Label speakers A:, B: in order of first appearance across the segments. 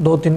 A: 2-3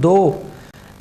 A: 2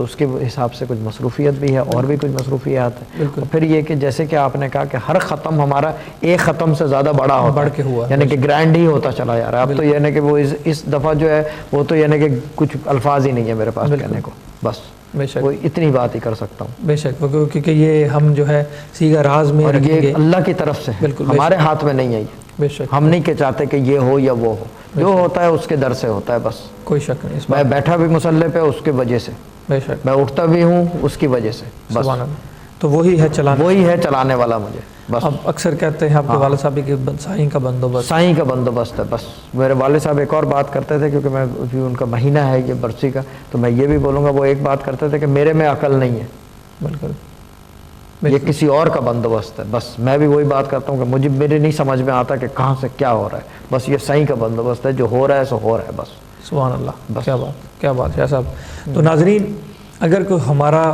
B: تو اس کے حساب سے کچھ مصروفیت بھی ہے اور بھی کچھ مصروفیات ہے. اور پھر یہ کہ جیسے کہ آپ نے کہا کہ ہر ختم ہمارا ایک ختم سے زیادہ بڑا ہوتا
A: بڑھ کے ہوا,
B: یعنی کہ گرینڈ ہی ہوتا چلا جا رہا ہے. اب تو یعنی کہ وہ اس دفعہ جو ہے وہ تو یعنی کہ کچھ الفاظ ہی نہیں ہے میرے پاس کہنے کو, بس وہ اتنی بات ہی کر سکتا ہوں.
A: بے شک, کیونکہ یہ ہم جو ہے سیگا راز میں,
B: اور یہ اللہ کی طرف سے ہمارے ہاتھ میں نہیں ہے یہ.
A: بے شک,
B: ہم نہیں کہ چاہتے کہ یہ ہو یا وہ ہو, جو ہوتا ہے اس کے در سے ہوتا ہے بس.
A: کوئی شک نہیں.
B: میں بیٹھا بھی مصلی پہ اس کی وجہ سے,
A: بے شک,
B: میں اٹھتا بھی ہوں اس کی وجہ سے, بس.
A: تو وہی ہے چلانا,
B: وہی ہے چلانے والا مجھے, بس.
A: اب اکثر کہتے ہیں آپ کے والد صاحب کی سائیں کا بندوبست,
B: سائیں کا بندوبست ہے, بس. میرے والد صاحب ایک اور بات کرتے تھے, کیونکہ میں ان کا مہینہ ہے یہ برسی کا, تو میں یہ بھی بولوں گا, وہ ایک بات کرتے تھے کہ میرے میں عقل نہیں ہے,
A: بالکل,
B: یہ کسی اور کا بندوبست ہے, بس. میں بھی وہی بات کرتا ہوں کہ میرے نہیں سمجھ میں آتا کہ کہاں سے کیا ہو رہا ہے, بس یہ سائیں کا بندوبست ہے, جو ہو رہا ہے سو ہو رہا ہے, بس.
A: سبحان اللہ, کیا بات, کیا بات ہے صاحب. تو ناظرین, اگر کوئی ہمارا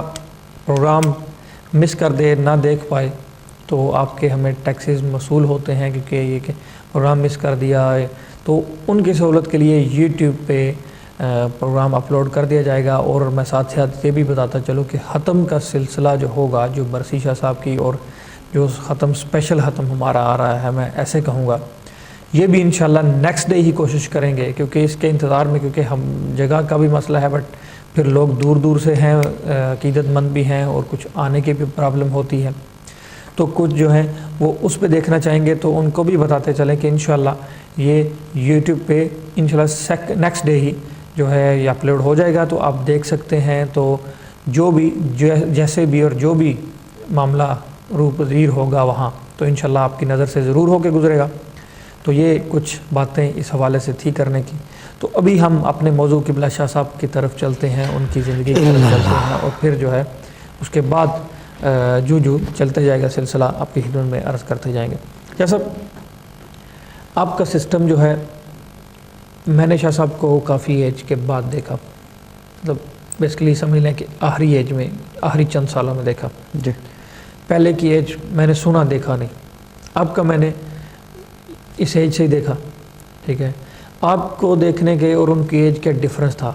A: پروگرام مس کر دے, نہ دیکھ پائے, تو آپ کے ہمیں ٹیکسیز موصول ہوتے ہیں, کیونکہ یہ کہ پروگرام مس کر دیا ہے تو ان کی سہولت کے لیے یوٹیوب پہ پروگرام اپلوڈ کر دیا جائے گا. اور میں ساتھ ساتھ یہ بھی بتاتا چلوں کہ ختم کا سلسلہ جو ہوگا, جو برسی شاہ صاحب کی, اور جو ختم اسپیشل ختم ہمارا آ رہا ہے, میں ایسے کہوں گا, یہ بھی انشاءاللہ نیکسٹ ڈے ہی کوشش کریں گے, کیونکہ اس کے انتظار میں, کیونکہ ہم جگہ کا بھی مسئلہ ہے, بٹ پھر لوگ دور دور سے ہیں, عقیدت مند بھی ہیں, اور کچھ آنے کی بھی پرابلم ہوتی ہے, تو کچھ جو ہیں وہ اس پہ دیکھنا چاہیں گے, تو ان کو بھی بتاتے چلیں کہ انشاءاللہ یہ یوٹیوب پہ انشاءاللہ نیکسٹ ڈے ہی جو ہے یہ اپلوڈ ہو جائے گا, تو آپ دیکھ سکتے ہیں. تو جو بھی جیسے بھی اور جو بھی معاملہ روپذیر ہوگا وہاں, تو انشاءاللہ آپ کی نظر سے ضرور ہو کے گزرے گا. تو یہ کچھ باتیں اس حوالے سے تھی کرنے کی. تو ابھی ہم اپنے موضوع قبلہ شاہ صاحب کی طرف چلتے ہیں, ان کی زندگی کی طرف چلتے ہیں, اور پھر جو ہے اس کے بعد جو چلتے جائے گا سلسلہ آپ کی خدمت میں عرض کرتے جائیں گے. جیسا آپ کا سسٹم جو ہے, میں نے شاہ صاحب کو کافی ایج کے بعد دیکھا, مطلب بیسکلی سمجھ لیں کہ آخری ایج میں, آخری چند سالوں میں دیکھا.
B: جی,
A: پہلے کی ایج میں نے سنا دیکھا نہیں, آپ کا میں نے اس ایج سے ہی دیکھا. ٹھیک ہے, آپ کو دیکھنے کے اور ان کی ایج کا ڈفرنس تھا.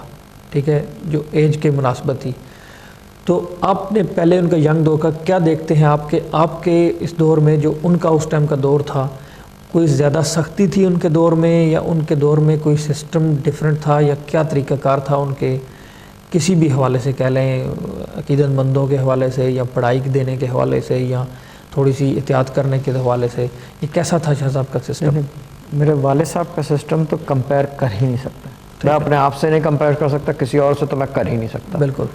A: ٹھیک ہے, جو ایج کے مناسبت تھی. تو آپ نے پہلے ان کا ینگ دور کا کیا دیکھتے ہیں, آپ کے اس دور میں, جو ان کا اس ٹائم کا دور تھا, کوئی زیادہ سختی تھی ان کے دور میں, یا ان کے دور میں کوئی سسٹم ڈیفرنٹ تھا, یا کیا طریقہ کار تھا ان کے, کسی بھی حوالے سے کہہ لیں, عقیدت مندوں کے حوالے سے, یا پڑھائی دینے کے حوالے سے, یا تھوڑی سی احتیاط کرنے کے حوالے سے, یہ کیسا تھا شاہ صاحب کا سسٹم؟
B: میرے والد صاحب کا سسٹم تو کمپیئر کر ہی نہیں سکتا. میں اپنے آپ سے نہیں کمپیئر کر سکتا, کسی اور سے تو میں کر ہی نہیں سکتا.
A: بالکل,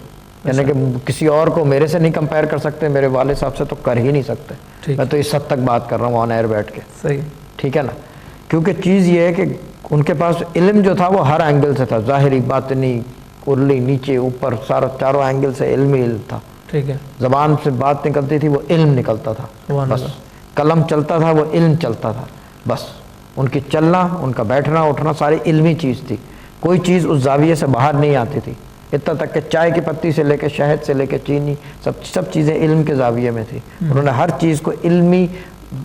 B: یعنی کہ کسی اور کو میرے سے نہیں کمپیئر کر سکتے, میرے والد صاحب سے تو کر ہی نہیں سکتے. میں تو اس حد تک بات کر رہا ہوں آن ایئر بیٹھ کے.
A: صحیح,
B: ٹھیک ہے نا, کیونکہ چیز یہ ہے کہ ان کے پاس علم جو تھا وہ ہر اینگل سے تھا, ظاہری, باطنی, ارلی, نیچے, اوپر, چاروں اینگل سے علم ہی علم تھا.
A: ٹھیک ہے,
B: زبان سے بات نکلتی تھی وہ علم نکلتا تھا, بس. قلم چلتا تھا وہ علم چلتا تھا, بس. ان کی چلنا, ان کا بیٹھنا اٹھنا ساری علمی چیز تھی, کوئی چیز اس زاویے سے باہر نہیں آتی تھی. اتنا تک کہ چائے کی پتی سے لے کے شہد سے لے کے چینی, سب چیزیں علم کے زاویے میں تھی. انہوں نے ہر چیز کو علمی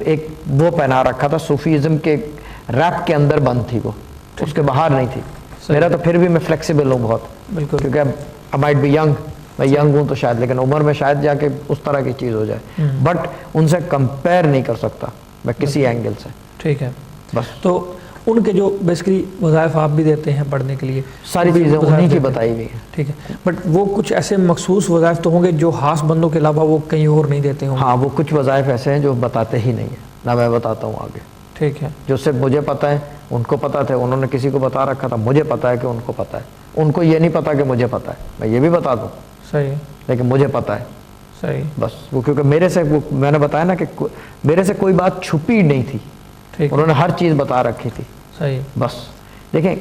B: ایک وہ پہنا رکھا تھا, صوفیزم کے ریپ کے اندر بند تھی وہ, اس کے باہر نہیں تھی. میرا تو پھر بھی میں فلیکسیبل ہوں بہت,
A: بالکل,
B: کیونکہ I might be young, میں ینگ ہوں تو شاید, لیکن عمر میں شاید جا کے اس طرح کی چیز ہو جائے, بٹ ان سے کمپیئر نہیں کر سکتا میں کسی اینگل سے.
A: ٹھیک ہے,
B: بس.
A: تو ان کے جو بیسکلی وظائف آپ بھی دیتے ہیں پڑھنے کے لیے,
B: ساری چیزیں انہیں کی بتائی ہوئی ہیں.
A: ٹھیک ہے, بٹ وہ کچھ ایسے مخصوص وظائف تو ہوں گے جو خاص بندوں کے علاوہ وہ کہیں اور نہیں دیتے ہوں.
B: ہاں, وہ کچھ وظائف ایسے ہیں جو بتاتے ہی نہیں ہیں, نہ میں بتاتا ہوں آگے.
A: ٹھیک ہے,
B: جو صرف مجھے پتہ ہے, ان کو پتہ تھے, انہوں نے کسی کو بتا رکھا تھا, مجھے پتہ ہے کہ ان کو پتہ ہے, ان کو یہ نہیں پتہ کہ مجھے پتہ ہے. میں یہ بھی بتا دوں,
A: صحیح,
B: لیکن مجھے پتہ ہے.
A: صحیح,
B: بس. وہ کیونکہ میرے سے, میں نے بتایا نا کہ میرے سے کوئی بات چھپی نہیں تھی, انہوں نے ہر چیز بتا رکھی تھی.
A: صحیح,
B: بس. دیکھیں,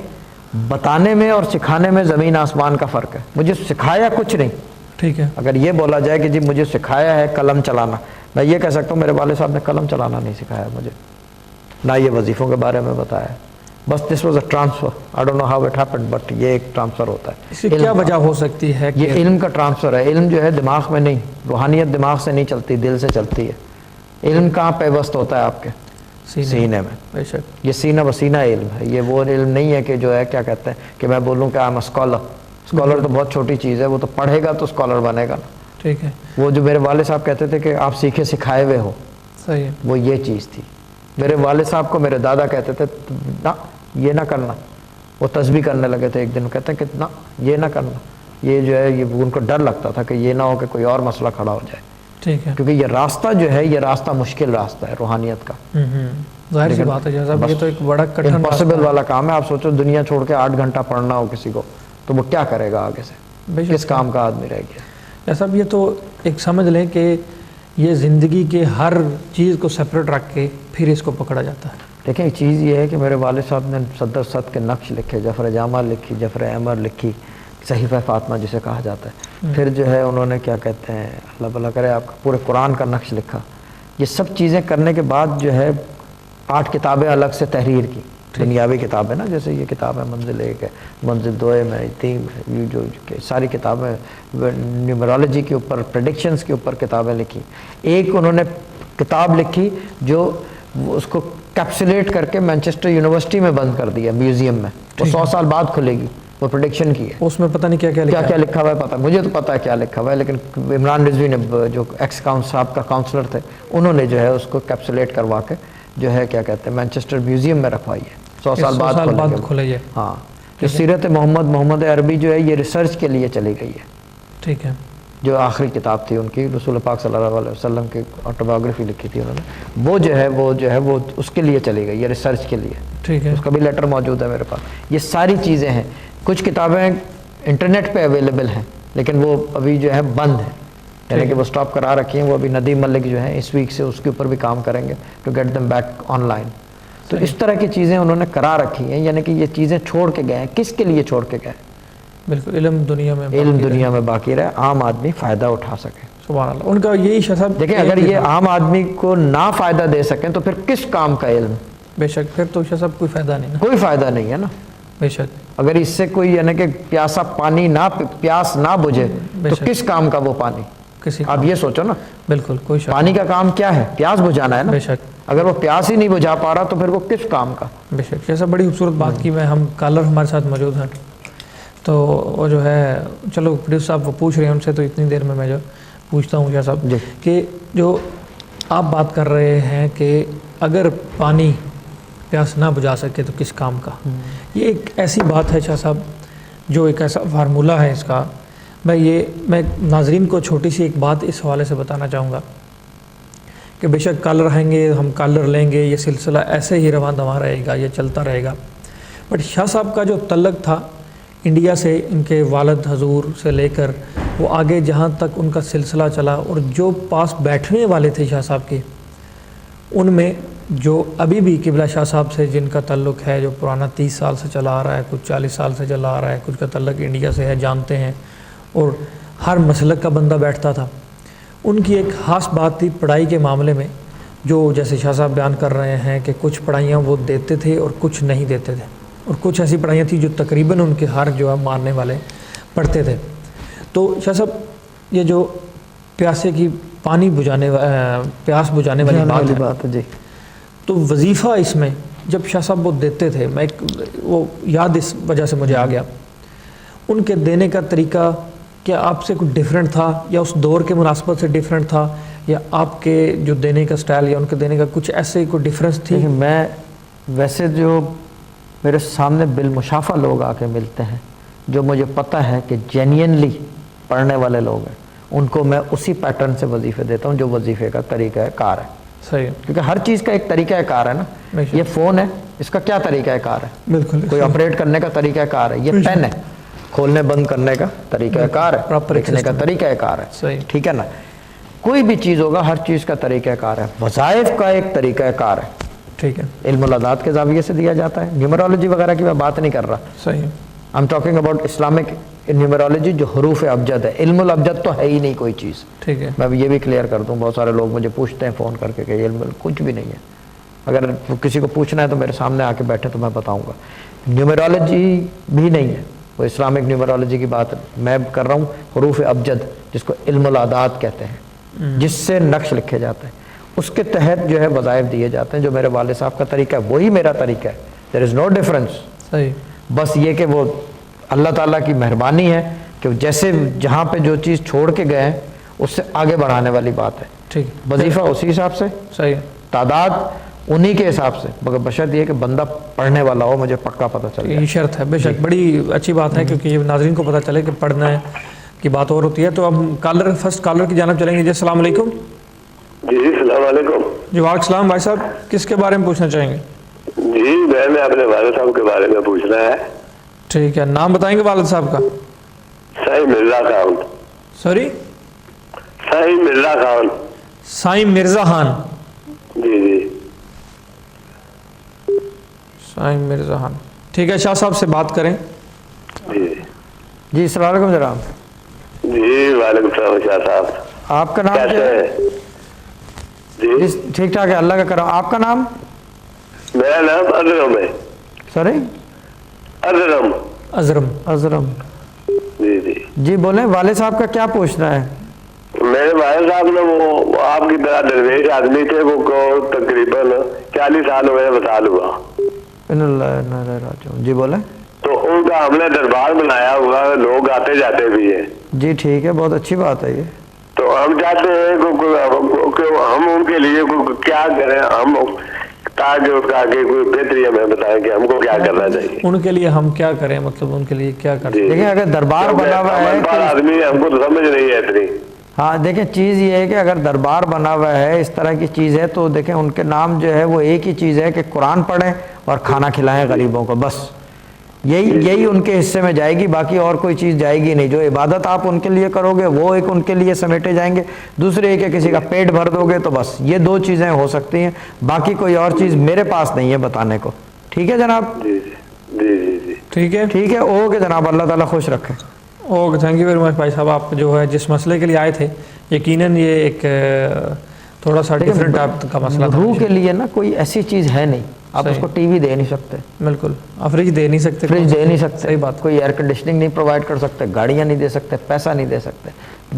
B: بتانے میں اور سکھانے میں زمین آسمان کا فرق ہے. مجھے سکھایا کچھ نہیں.
A: ٹھیک ہے,
B: اگر یہ بولا جائے کہ جی مجھے سکھایا ہے قلم چلانا, میں یہ کہہ سکتا ہوں میرے والد صاحب نے قلم چلانا نہیں سکھایا مجھے, نہ یہ وظیفوں کے بارے میں بتایا ہے. بس this was a transfer, I don't know how it happened, but یہ ایک ٹرانسفر ہوتا ہے.
A: اس کی کیا وجہ ہو سکتی ہے؟
B: یہ علم کا ٹرانسفر ہے. علم جو ہے دماغ میں نہیں, روحانیت دماغ سے نہیں چلتی, دل سے چلتی ہے. علم کہاں پیوست ہوتا ہے آپ کے سینے میں.
A: بے شک,
B: یہ سینہ بسینہ علم ہے. یہ وہ علم نہیں ہے کہ جو ہے کیا کہتے ہیں کہ میں بولوں کہ I am a scholar. Scholar تو بہت چھوٹی چیز ہے، وہ تو پڑھے گا تو اسکالر بنے گا نا.
A: ٹھیک ہے.
B: وہ جو میرے والد صاحب کہتے تھے کہ آپ سیکھے سکھائے ہوئے ہو،
A: صحیح ہے.
B: وہ یہ چیز تھی. میرے والد صاحب کو میرے دادا کہتے تھے نہ یہ نہ کرنا. وہ تسبیح کرنے لگے تھے ایک دن، کہتے ہیں کہ نہ یہ نہ کرنا. یہ جو ہے یہ ان کو ڈر لگتا تھا کہ یہ نہ ہو کہ کوئی اور مسئلہ کھڑا ہو جائے.
A: ٹھیک ہے.
B: کیونکہ یہ راستہ جو ہے یہ راستہ مشکل راستہ ہے روحانیت کا.
A: ظاہر سی بات ہے جیسا یہ تو ایک بڑا کٹھن
B: امپاسبل والا کام ہے. آپ سوچو دنیا چھوڑ کے 8 گھنٹہ پڑھنا ہو کسی کو تو وہ کیا کرے گا آگے سے، کس کام کا آدمی رہ گیا.
A: جیسا یہ تو ایک سمجھ لیں کہ یہ زندگی کے ہر چیز کو سپریٹ رکھ کے پھر اس کو پکڑا جاتا ہے.
B: دیکھیں ایک چیز یہ ہے کہ میرے والد صاحب نے صدر صد کے نقش لکھے، جعفر جامع لکھی، جعفر احمر لکھی، صحیفہ فاطمہ جسے کہا جاتا ہے. پھر جو ہے انہوں نے کیا کہتے ہیں، اللہ بھلا کرے، آپ کا پورے قرآن کا نقش لکھا. یہ سب چیزیں کرنے کے بعد جو ہے 8 کتابیں الگ سے تحریر کی، دنیاوی کتابیں نا، جیسے یہ کتاب ہے منزل 1 ہے، منزل 2 ہے، 3 ہے، یہ جو ساری کتابیں نیومرالوجی کے اوپر، پریڈکشنز کے اوپر کتابیں لکھی. ایک انہوں نے کتاب لکھی جو اس کو کیپسولیٹ کر کے مینچسٹر یونیورسٹی میں بند کر دیا، میوزیم میں. وہ 100 سال بعد کھلے گی. وہ پریڈکشن کی ہے.
A: اس میں پتہ نہیں کیا
B: لکھا ہوا ہے پتہ، مجھے تو پتہ ہے کیا لکھا ہوا ہے، لیکن عمران رضوی نے جو ایکس صاحب کا کاؤنسلر تھے، انہوں نے جو ہے اس کو کیپسولیٹ کروا کے جو ہے کیا کہتے ہیں مینچسٹر میوزیم میں رکھوائی ہے. 100 سال بعد
A: کھلے.
B: ہاں. جو سیرت محمد عربی جو ہے یہ ریسرچ کے لیے چلی گئی ہے.
A: ٹھیک ہے.
B: جو آخری کتاب تھی ان کی، رسول پاک صلی اللہ علیہ وسلم کی آٹوبیوگرافی لکھی تھی انہوں نے، وہ جو ہے وہ اس کے لیے چلی گئی ہے، ریسرچ کے لیے.
A: ٹھیک ہے.
B: اس کا بھی لیٹر موجود ہے میرے پاس. یہ ساری چیزیں ہیں. کچھ کتابیں انٹرنیٹ پہ اویلیبل ہیں لیکن وہ ابھی جو ہے بند ہیں، یعنی کہ وہ سٹاپ کرا رکھی ہیں. وہ ابھی ندیم ملک جو ہیں اس ویک سے اس کے اوپر بھی کام کریں گے to get them back online. تو اس طرح کی چیزیں انہوں نے کرا رکھی ہیں، یعنی کہ یہ چیزیں چھوڑ کے گئے ہیں. کس کے لیے چھوڑ کے گئے؟
A: بالکل علم دنیا میں
B: باقی رہے، عام آدمی فائدہ اٹھا سکے.
A: سبحان اللہ. ان کا یہی شخص
B: دیکھیں اگر یہ عام آدمی کو نہ فائدہ دے سکیں تو پھر کس کام کا علم؟
A: بے شک پھر تو شخص کوئی فائدہ نہیں نا.
B: کوئی فائدہ نہیں ہے نا.
A: بے شک
B: اگر اس سے کوئی یعنی کہ پیاسا پانی پیاس نہ بجھے تو کس کام کا وہ پانی؟ آپ یہ سوچو نا.
A: بالکل. کوئی
B: پانی کا کام کیا ہے؟ پیاس بجھانا ہے نا.
A: بے شک.
B: اگر وہ پیاس ہی نہیں بجھا پا رہا تو پھر وہ کس کام کا؟
A: بے شک. جیسا بڑی خوبصورت بات کی. میں ہم کالر ہمارے ساتھ موجود ہیں تو وہ جو ہے چلو پروڈیوسر صاحب وہ پوچھ رہے ہیں ان سے، تو اتنی دیر میں جو پوچھتا ہوں شاہ صاحب کہ جو آپ بات کر رہے ہیں کہ اگر پانی پیاس نہ بجھا سکے تو کس کام کا. یہ ایک ایسی بات ہے شاہ صاحب، جو ایک ایسا فارمولہ ہے اس کا. میں ناظرین کو چھوٹی سی ایک بات اس حوالے سے بتانا چاہوں گا کہ بے شک کالر آئیں گے، ہم کالر لیں گے، یہ سلسلہ ایسے ہی رواں دواں رہے گا، یہ چلتا رہے گا. بٹ شاہ صاحب کا جو تعلق تھا انڈیا سے، ان کے والد حضور سے لے کر وہ آگے جہاں تک ان کا سلسلہ چلا، اور جو پاس بیٹھنے والے تھے شاہ صاحب کے، ان میں جو ابھی بھی قبلہ شاہ صاحب سے جن کا تعلق ہے، جو پرانا 30 سال سے چلا آ رہا ہے، کچھ 40 سال سے چلا آ رہا ہے، کچھ کا تعلق انڈیا سے ہے، جانتے ہیں، اور ہر مسلک کا بندہ بیٹھتا تھا. ان کی ایک خاص بات تھی پڑھائی کے معاملے میں، جو جیسے شاہ صاحب بیان کر رہے ہیں کہ کچھ پڑھائیاں وہ دیتے تھے اور کچھ نہیں دیتے تھے، اور کچھ ایسی پڑھائیاں تھیں جو تقریباً ان کے ہر جو ہے ماننے والے پڑھتے تھے. تو شاہ صاحب یہ جو پیاسے کی پیاس بجھانے والی بات ہے جی، تو وظیفہ اس میں جب شاہ صاحب وہ دیتے تھے، میں وہ یاد اس وجہ سے مجھے آ گیا، ان کے دینے کا طریقہ کیا آپ سے کچھ ڈیفرنٹ تھا، یا اس دور کے مناسبت سے ڈیفرنٹ تھا، یا آپ کے جو دینے کا سٹائل یا ان کے دینے کا کچھ ایسے کوئی ڈیفرنس تھی؟
B: میں ویسے جو میرے سامنے بالمشافہ لوگ آ کے ملتے ہیں، جو مجھے پتہ ہے کہ جینینلی پڑھنے والے لوگ ہیں، ان کو میں اسی پیٹرن سے وظیفے دیتا ہوں جو وظیفے کا طریقہ کار ہے.
A: صحیح.
B: کیونکہ ہر چیز کا ایک طریقہ کار ہے نا. یہ فون ہے، اس کا کیا طریقہ کار ہے؟
A: بالکل.
B: کوئی آپریٹ کرنے کا طریقہ کار ہے. یہ پین ہے، کھولنے بند کرنے کا طریقہ کار ہے، لکھنے کا طریقہ کار ہے. ٹھیک ہے نا. کوئی بھی چیز ہوگا، ہر چیز کا طریقہ کار ہے. وظائف کا ایک طریقہ کار ہے.
A: ٹھیک ہے.
B: علم الاعداد کے زاویے سے دیا جاتا ہے. نیومرالوجی وغیرہ کی میں بات نہیں کر رہا.
A: صحیح.
B: I'm talking about Islamic نیومرالوجی جو حروف ابجد ہے. علم الابجد تو ہے ہی نہیں کوئی چیز.
A: ٹھیک ہے.
B: میں یہ بھی کلیئر کر دوں، بہت سارے لوگ مجھے پوچھتے ہیں فون کر کے کہ علم کچھ بھی نہیں ہے. اگر کسی کو پوچھنا ہے تو میرے سامنے آ کے بیٹھے تو میں بتاؤں گا. نیومرالوجی بھی نہیں ہے، وہ اسلامک نیومرالوجی کی بات میں کر رہا ہوں. حروف ابجد جس کو علم الاعداد کہتے ہیں، جس سے نقش لکھے جاتے ہیں، اس کے تحت جو ہے وظائف دیے جاتے ہیں. جو میرے والد صاحب کا طریقہ ہے وہی میرا طریقہ ہے. دیر از نو ڈفرینس.
A: صحیح.
B: بس یہ کہ وہ اللہ تعالیٰ کی مہربانی ہے کہ جیسے جہاں پہ جو چیز چھوڑ کے گئے ہیں اس سے آگے بڑھانے والی بات ہے.
A: ٹھیک.
B: وظیفہ اسی حساب سے,
A: صحیح ہے,
B: تعداد انہی کے حساب سے, مگر بشرط یہ کہ بندہ پڑھنے والا ہو, مجھے پکا پتہ چل جائے.
A: یہ شرط ہے, بے شک بڑی اچھی بات ہے, کیونکہ یہ ناظرین کو پتہ چلے کہ پڑھنا ہے کی بات اور ہوتی ہے. تو اب فرسٹ کالر کی جانب چلیں گے. جی السلام علیکم.
C: جی السلام علیکم.
A: جی وعلیکم السلام. بھائی صاحب کس کے بارے میں پوچھنا چاہیں گے؟
C: جی میں اپنے والد صاحب کے بارے میں پوچھنا ہے.
A: ٹھیک ہے, نام بتائیں گے والد صاحب کا؟
C: سائیں مرزا خان.
A: سوری,
C: سائیں مرزا خان.
A: سائیں مرزا خان.
C: جی جی
A: سائیں مرزا خان. ٹھیک ہے, شاہ صاحب سے بات کریں.
C: جی
B: جی السلام علیکم جناب.
C: جی وعلیکم السلام شاہ صاحب.
B: آپ کا نام کیا
C: کیسے
B: ہے؟
C: ہیں؟ جی
B: ٹھیک ٹھاک ہے, اللہ کا کرم. آپ کا نام؟
C: میرا نام ازرم ہے.
B: سوری,
C: ازرم.
A: ازرم.
B: ازرم.
C: جی جی
B: جی بولیں, والد صاحب کا کیا پوچھنا ہے؟
C: میرے والد صاحب نے وہ آپ کی طرح درویش آدمی تھے, وہ کو تقریباً 40 سال ہوئے, وصال ہوا.
B: ان اللہ انا الیہ راجعون. جی بولیں.
C: تو ان کا ہم نے دربار بنایا ہوا, لوگ آتے جاتے بھی ہیں.
B: جی ٹھیک ہے, بہت اچھی بات ہے یہ.
C: تو ہم چاہتے ہیں کہ ہم ان کے لیے کیا کریں, ہم تاکہ اس کا آگے کوئی بہتری ہمیں بتائیں کہ ہم کو کیا کرنا چاہیے.
A: ان کے لیے ہم کیا کریں, مطلب ان کے لیے کیا کریں؟
B: دیکھیں اگر دربار بنا ہوا ہے
C: آدمی ہم کو تو سمجھ نہیں ہے اتنی.
B: ہاں دیکھیں چیز یہ ہے کہ اگر دربار بنا ہوا ہے اس طرح کی چیز ہے تو دیکھیں ان کے نام جو ہے وہ ایک ہی چیز ہے کہ قرآن پڑھیں اور کھانا کھلائیں غریبوں کو, بس یہی ان کے حصے میں جائے گی, باقی اور کوئی چیز جائے گی نہیں. جو عبادت آپ ان کے لیے کرو گے وہ ایک ان کے لیے سمیٹے جائیں گے, دوسرے ایک ہے کسی کا پیٹ بھر دو گے, تو بس یہ 2 چیزیں ہو سکتی ہیں, باقی کوئی اور چیز میرے پاس نہیں ہے بتانے کو. ٹھیک ہے جناب.
C: جی جی جی جی
A: ٹھیک ہے,
B: ٹھیک ہے, اوکے جناب, اللہ تعالیٰ خوش رکھے.
A: Okay, thank you very much بھائی صاحب. آپ جو ہے جس مسئلے کے لیے آئے تھے, یقیناً یہ ایک تھوڑا سا ڈفرینٹ ٹائپ کا مسئلہ تھا.
B: روح کے لیے نا کوئی ایسی چیز ہے نہیں, آپ اس کو ٹی وی دے نہیں سکتے,
A: بالکل, فریج دے نہیں سکتے,
B: فریج دے نہیں سکتے,
A: صحیح بات,
B: کوئی ایئر کنڈیشننگ نہیں پرووائڈ کر سکتے, گاڑیاں نہیں دے سکتے, پیسہ نہیں دے سکتے.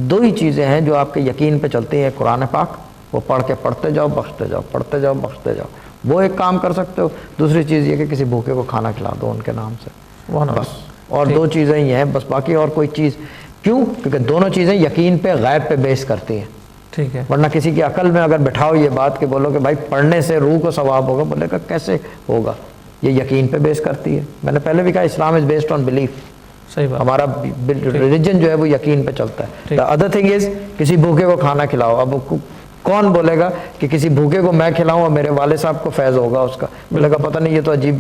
B: 2 ہی چیزیں ہیں جو آپ کے یقین پہ چلتی ہیں, قرآن پاک, وہ پڑھ کے پڑھتے جاؤ بخشتے جاؤ, پڑھتے جاؤ بخشتے جاؤ, وہ ایک کام کر سکتے ہو. دوسری چیز یہ کہ کسی بھوکے کو کھانا کھلا دو ان کے نام سے, بس. اور 2 چیزیں ہی ہیں بس, باقی اور کوئی چیز. کیوں؟ کیونکہ دونوں چیزیں یقین پہ غیب پہ بیس کرتی ہیں.
A: ٹھیک ہے,
B: ورنہ کسی کی عقل میں اگر بٹھاؤ یہ بات کہ بولو کہ بھائی پڑھنے سے روح کو ثواب ہوگا, بولے گا کیسے ہوگا, یہ یقین پہ بیس کرتی ہے. میں نے پہلے بھی کہا اسلام از بیسڈ آن بلیف.
A: صحیح بات,
B: ہمارا ریلیجن جو ہے وہ یقین پہ چلتا ہے. دا ادر تھنگ از کسی بھوکے کو کھانا کھلاؤ. اب کون بولے گا کہ کسی بھوکے کو میں کھلاؤں اور میرے والد صاحب کو فیض ہوگا اس کا, بولے گا پتہ نہیں, یہ تو عجیب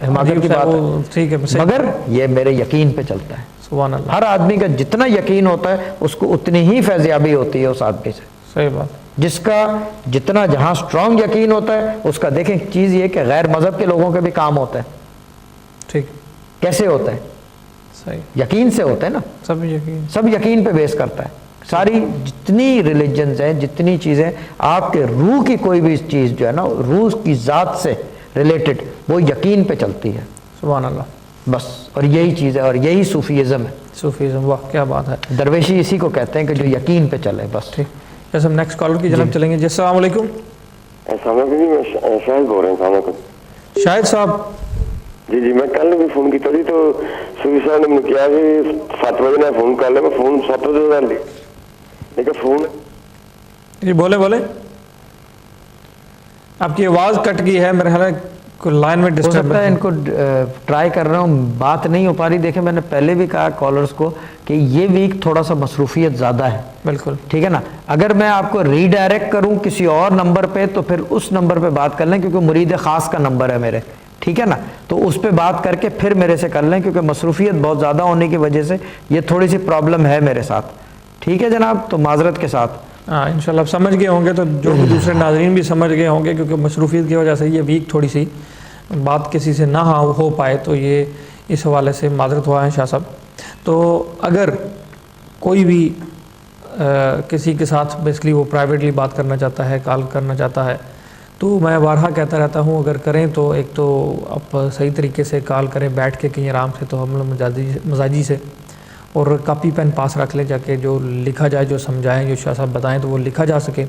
B: حماقت کی بات ہے.
A: ٹھیک ہے,
B: مگر یہ میرے یقین پہ چلتا ہے.
A: سبحان اللہ.
B: ہر آدمی کا جتنا یقین ہوتا ہے اس کو اتنی ہی فیضیابی ہوتی ہے اس آدمی سے.
A: صحیح بات,
B: جس کا جتنا جہاں اسٹرانگ یقین ہوتا ہے اس کا. دیکھیں چیز یہ کہ غیر مذہب کے لوگوں کے بھی کام ہوتا ہے.
A: ٹھیک,
B: کیسے ہوتا ہے؟
A: صحیح,
B: یقین سے ہوتا ہے نا,
A: سب یقین,
B: سب یقین پہ بیس کرتا ہے. ساری جتنی ریلیجنز ہیں, جتنی چیزیں, آپ کے روح کی کوئی بھی چیز جو ہے نا روح کی ذات سے ریلیٹڈ, وہ یقین پہ چلتی ہے.
A: سبحان اللہ,
B: بس. اور یہی چیز ہے, اور یہی صوفیزم ہے.
A: صوفیزم, واہ کیا بات ہے.
B: درویشی اسی کو کہتے ہیں کہ جو یقین پہ چلے, بس.
A: ٹھیک, جیسے ہم نیکسٹ کالر کی جناب چلیں گے. جی السلام علیکم.
C: السلام علیکم جی, میں شاہد بول رہا ہوں. السلام علیکم.
A: شاہد صاحب.
C: جی جی میں کل بھی فون کیا تھی, تو سوی صاحب نے مجھے کیا کہ 7 بجے میں فون کر لیا. میں فون 7 بجے کر لی, لیکن فون.
A: جی بولے بولے, آپ کی آواز کٹ گئی ہے, میرے خیال ہے لائن میں
B: ہو
A: ڈسٹرب
B: سکتا ہے ان کو ٹرائی کر رہا ہوں, بات نہیں ہو پا رہی. دیکھیں میں نے پہلے بھی کہا کالرز کو کہ یہ ویک تھوڑا سا مصروفیت زیادہ ہے.
A: بالکل,
B: ٹھیک ہے نا. اگر میں آپ کو ری ڈائریکٹ کروں کسی اور نمبر پہ تو پھر اس نمبر پہ بات کر لیں, کیونکہ مرید خاص کا نمبر ہے میرے. ٹھیک ہے نا, تو اس پہ بات کر کے پھر میرے سے کر لیں, کیونکہ مصروفیت بہت زیادہ ہونے کی وجہ سے یہ تھوڑی سی پرابلم ہے میرے ساتھ. ٹھیک ہے جناب, تو معذرت کے ساتھ.
A: ہاں انشاءاللہ آپ سمجھ گئے ہوں گے, تو جو دوسرے ناظرین بھی سمجھ گئے ہوں گے, کیونکہ مصروفیت کی وجہ سے یہ ویک تھوڑی سی بات کسی سے نہ ہو پائے, تو یہ اس حوالے سے معذرت ہوا ہے شاہ صاحب. تو اگر کوئی بھی کسی کے ساتھ بیسکلی وہ پرائیویٹلی بات کرنا چاہتا ہے, کال کرنا چاہتا ہے, تو میں بارہا کہتا رہتا ہوں اگر کریں تو ایک تو آپ صحیح طریقے سے کال کریں, بیٹھ کے کہیں آرام سے, تو ہم لوگ مزاجی سے, اور کاپی پین پاس رکھ لیں, جا کے جو لکھا جائے, جو سمجھائیں, جو شاہ صاحب بتائیں تو وہ لکھا جا سکے.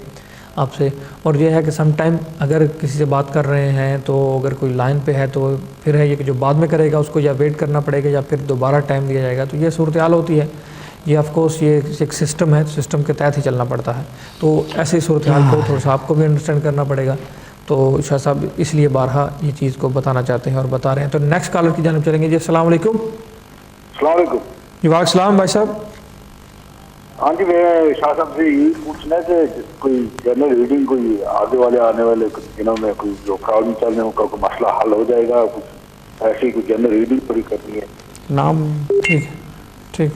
A: آپ سے. اور یہ ہے کہ سم ٹائم اگر کسی سے بات کر رہے ہیں تو اگر کوئی لائن پہ ہے تو پھر ہے یہ کہ جو بعد میں کرے گا اس کو یا ویٹ کرنا پڑے گا یا پھر دوبارہ ٹائم دیا جائے گا. تو یہ صورتحال ہوتی ہے. یہ آف کورس یہ ایک سسٹم ہے, سسٹم کے تحت ہی چلنا پڑتا ہے. تو ایسی صورتحال کو تھوڑا سا آپ کو بھی انڈرسٹینڈ کرنا پڑے گا. تو شاہ صاحب اس لیے بارہا یہ چیز کو بتانا چاہتے ہیں اور بتا رہے ہیں. تو نیکسٹ کالر کی جانب چلیں گے. جی السلام علیکم.
C: السلام علیکم.
A: جی وعلیکم السلام بھائی صاحب.
C: ہاں جی, میں شاہ صاحب سے یہی پوچھنا ہے کہ کوئی جنرل ریڈنگ کوئی آگے والے آنے والے کچھ دنوں میں کوئی جو پرابلم چل رہے ہیں ان کا کوئی مسئلہ حل ہو جائے گا, کچھ ایسی کوئی جنرل ریڈنگ پوری کرنی ہے.
B: نام
A: ٹھیک ٹھیک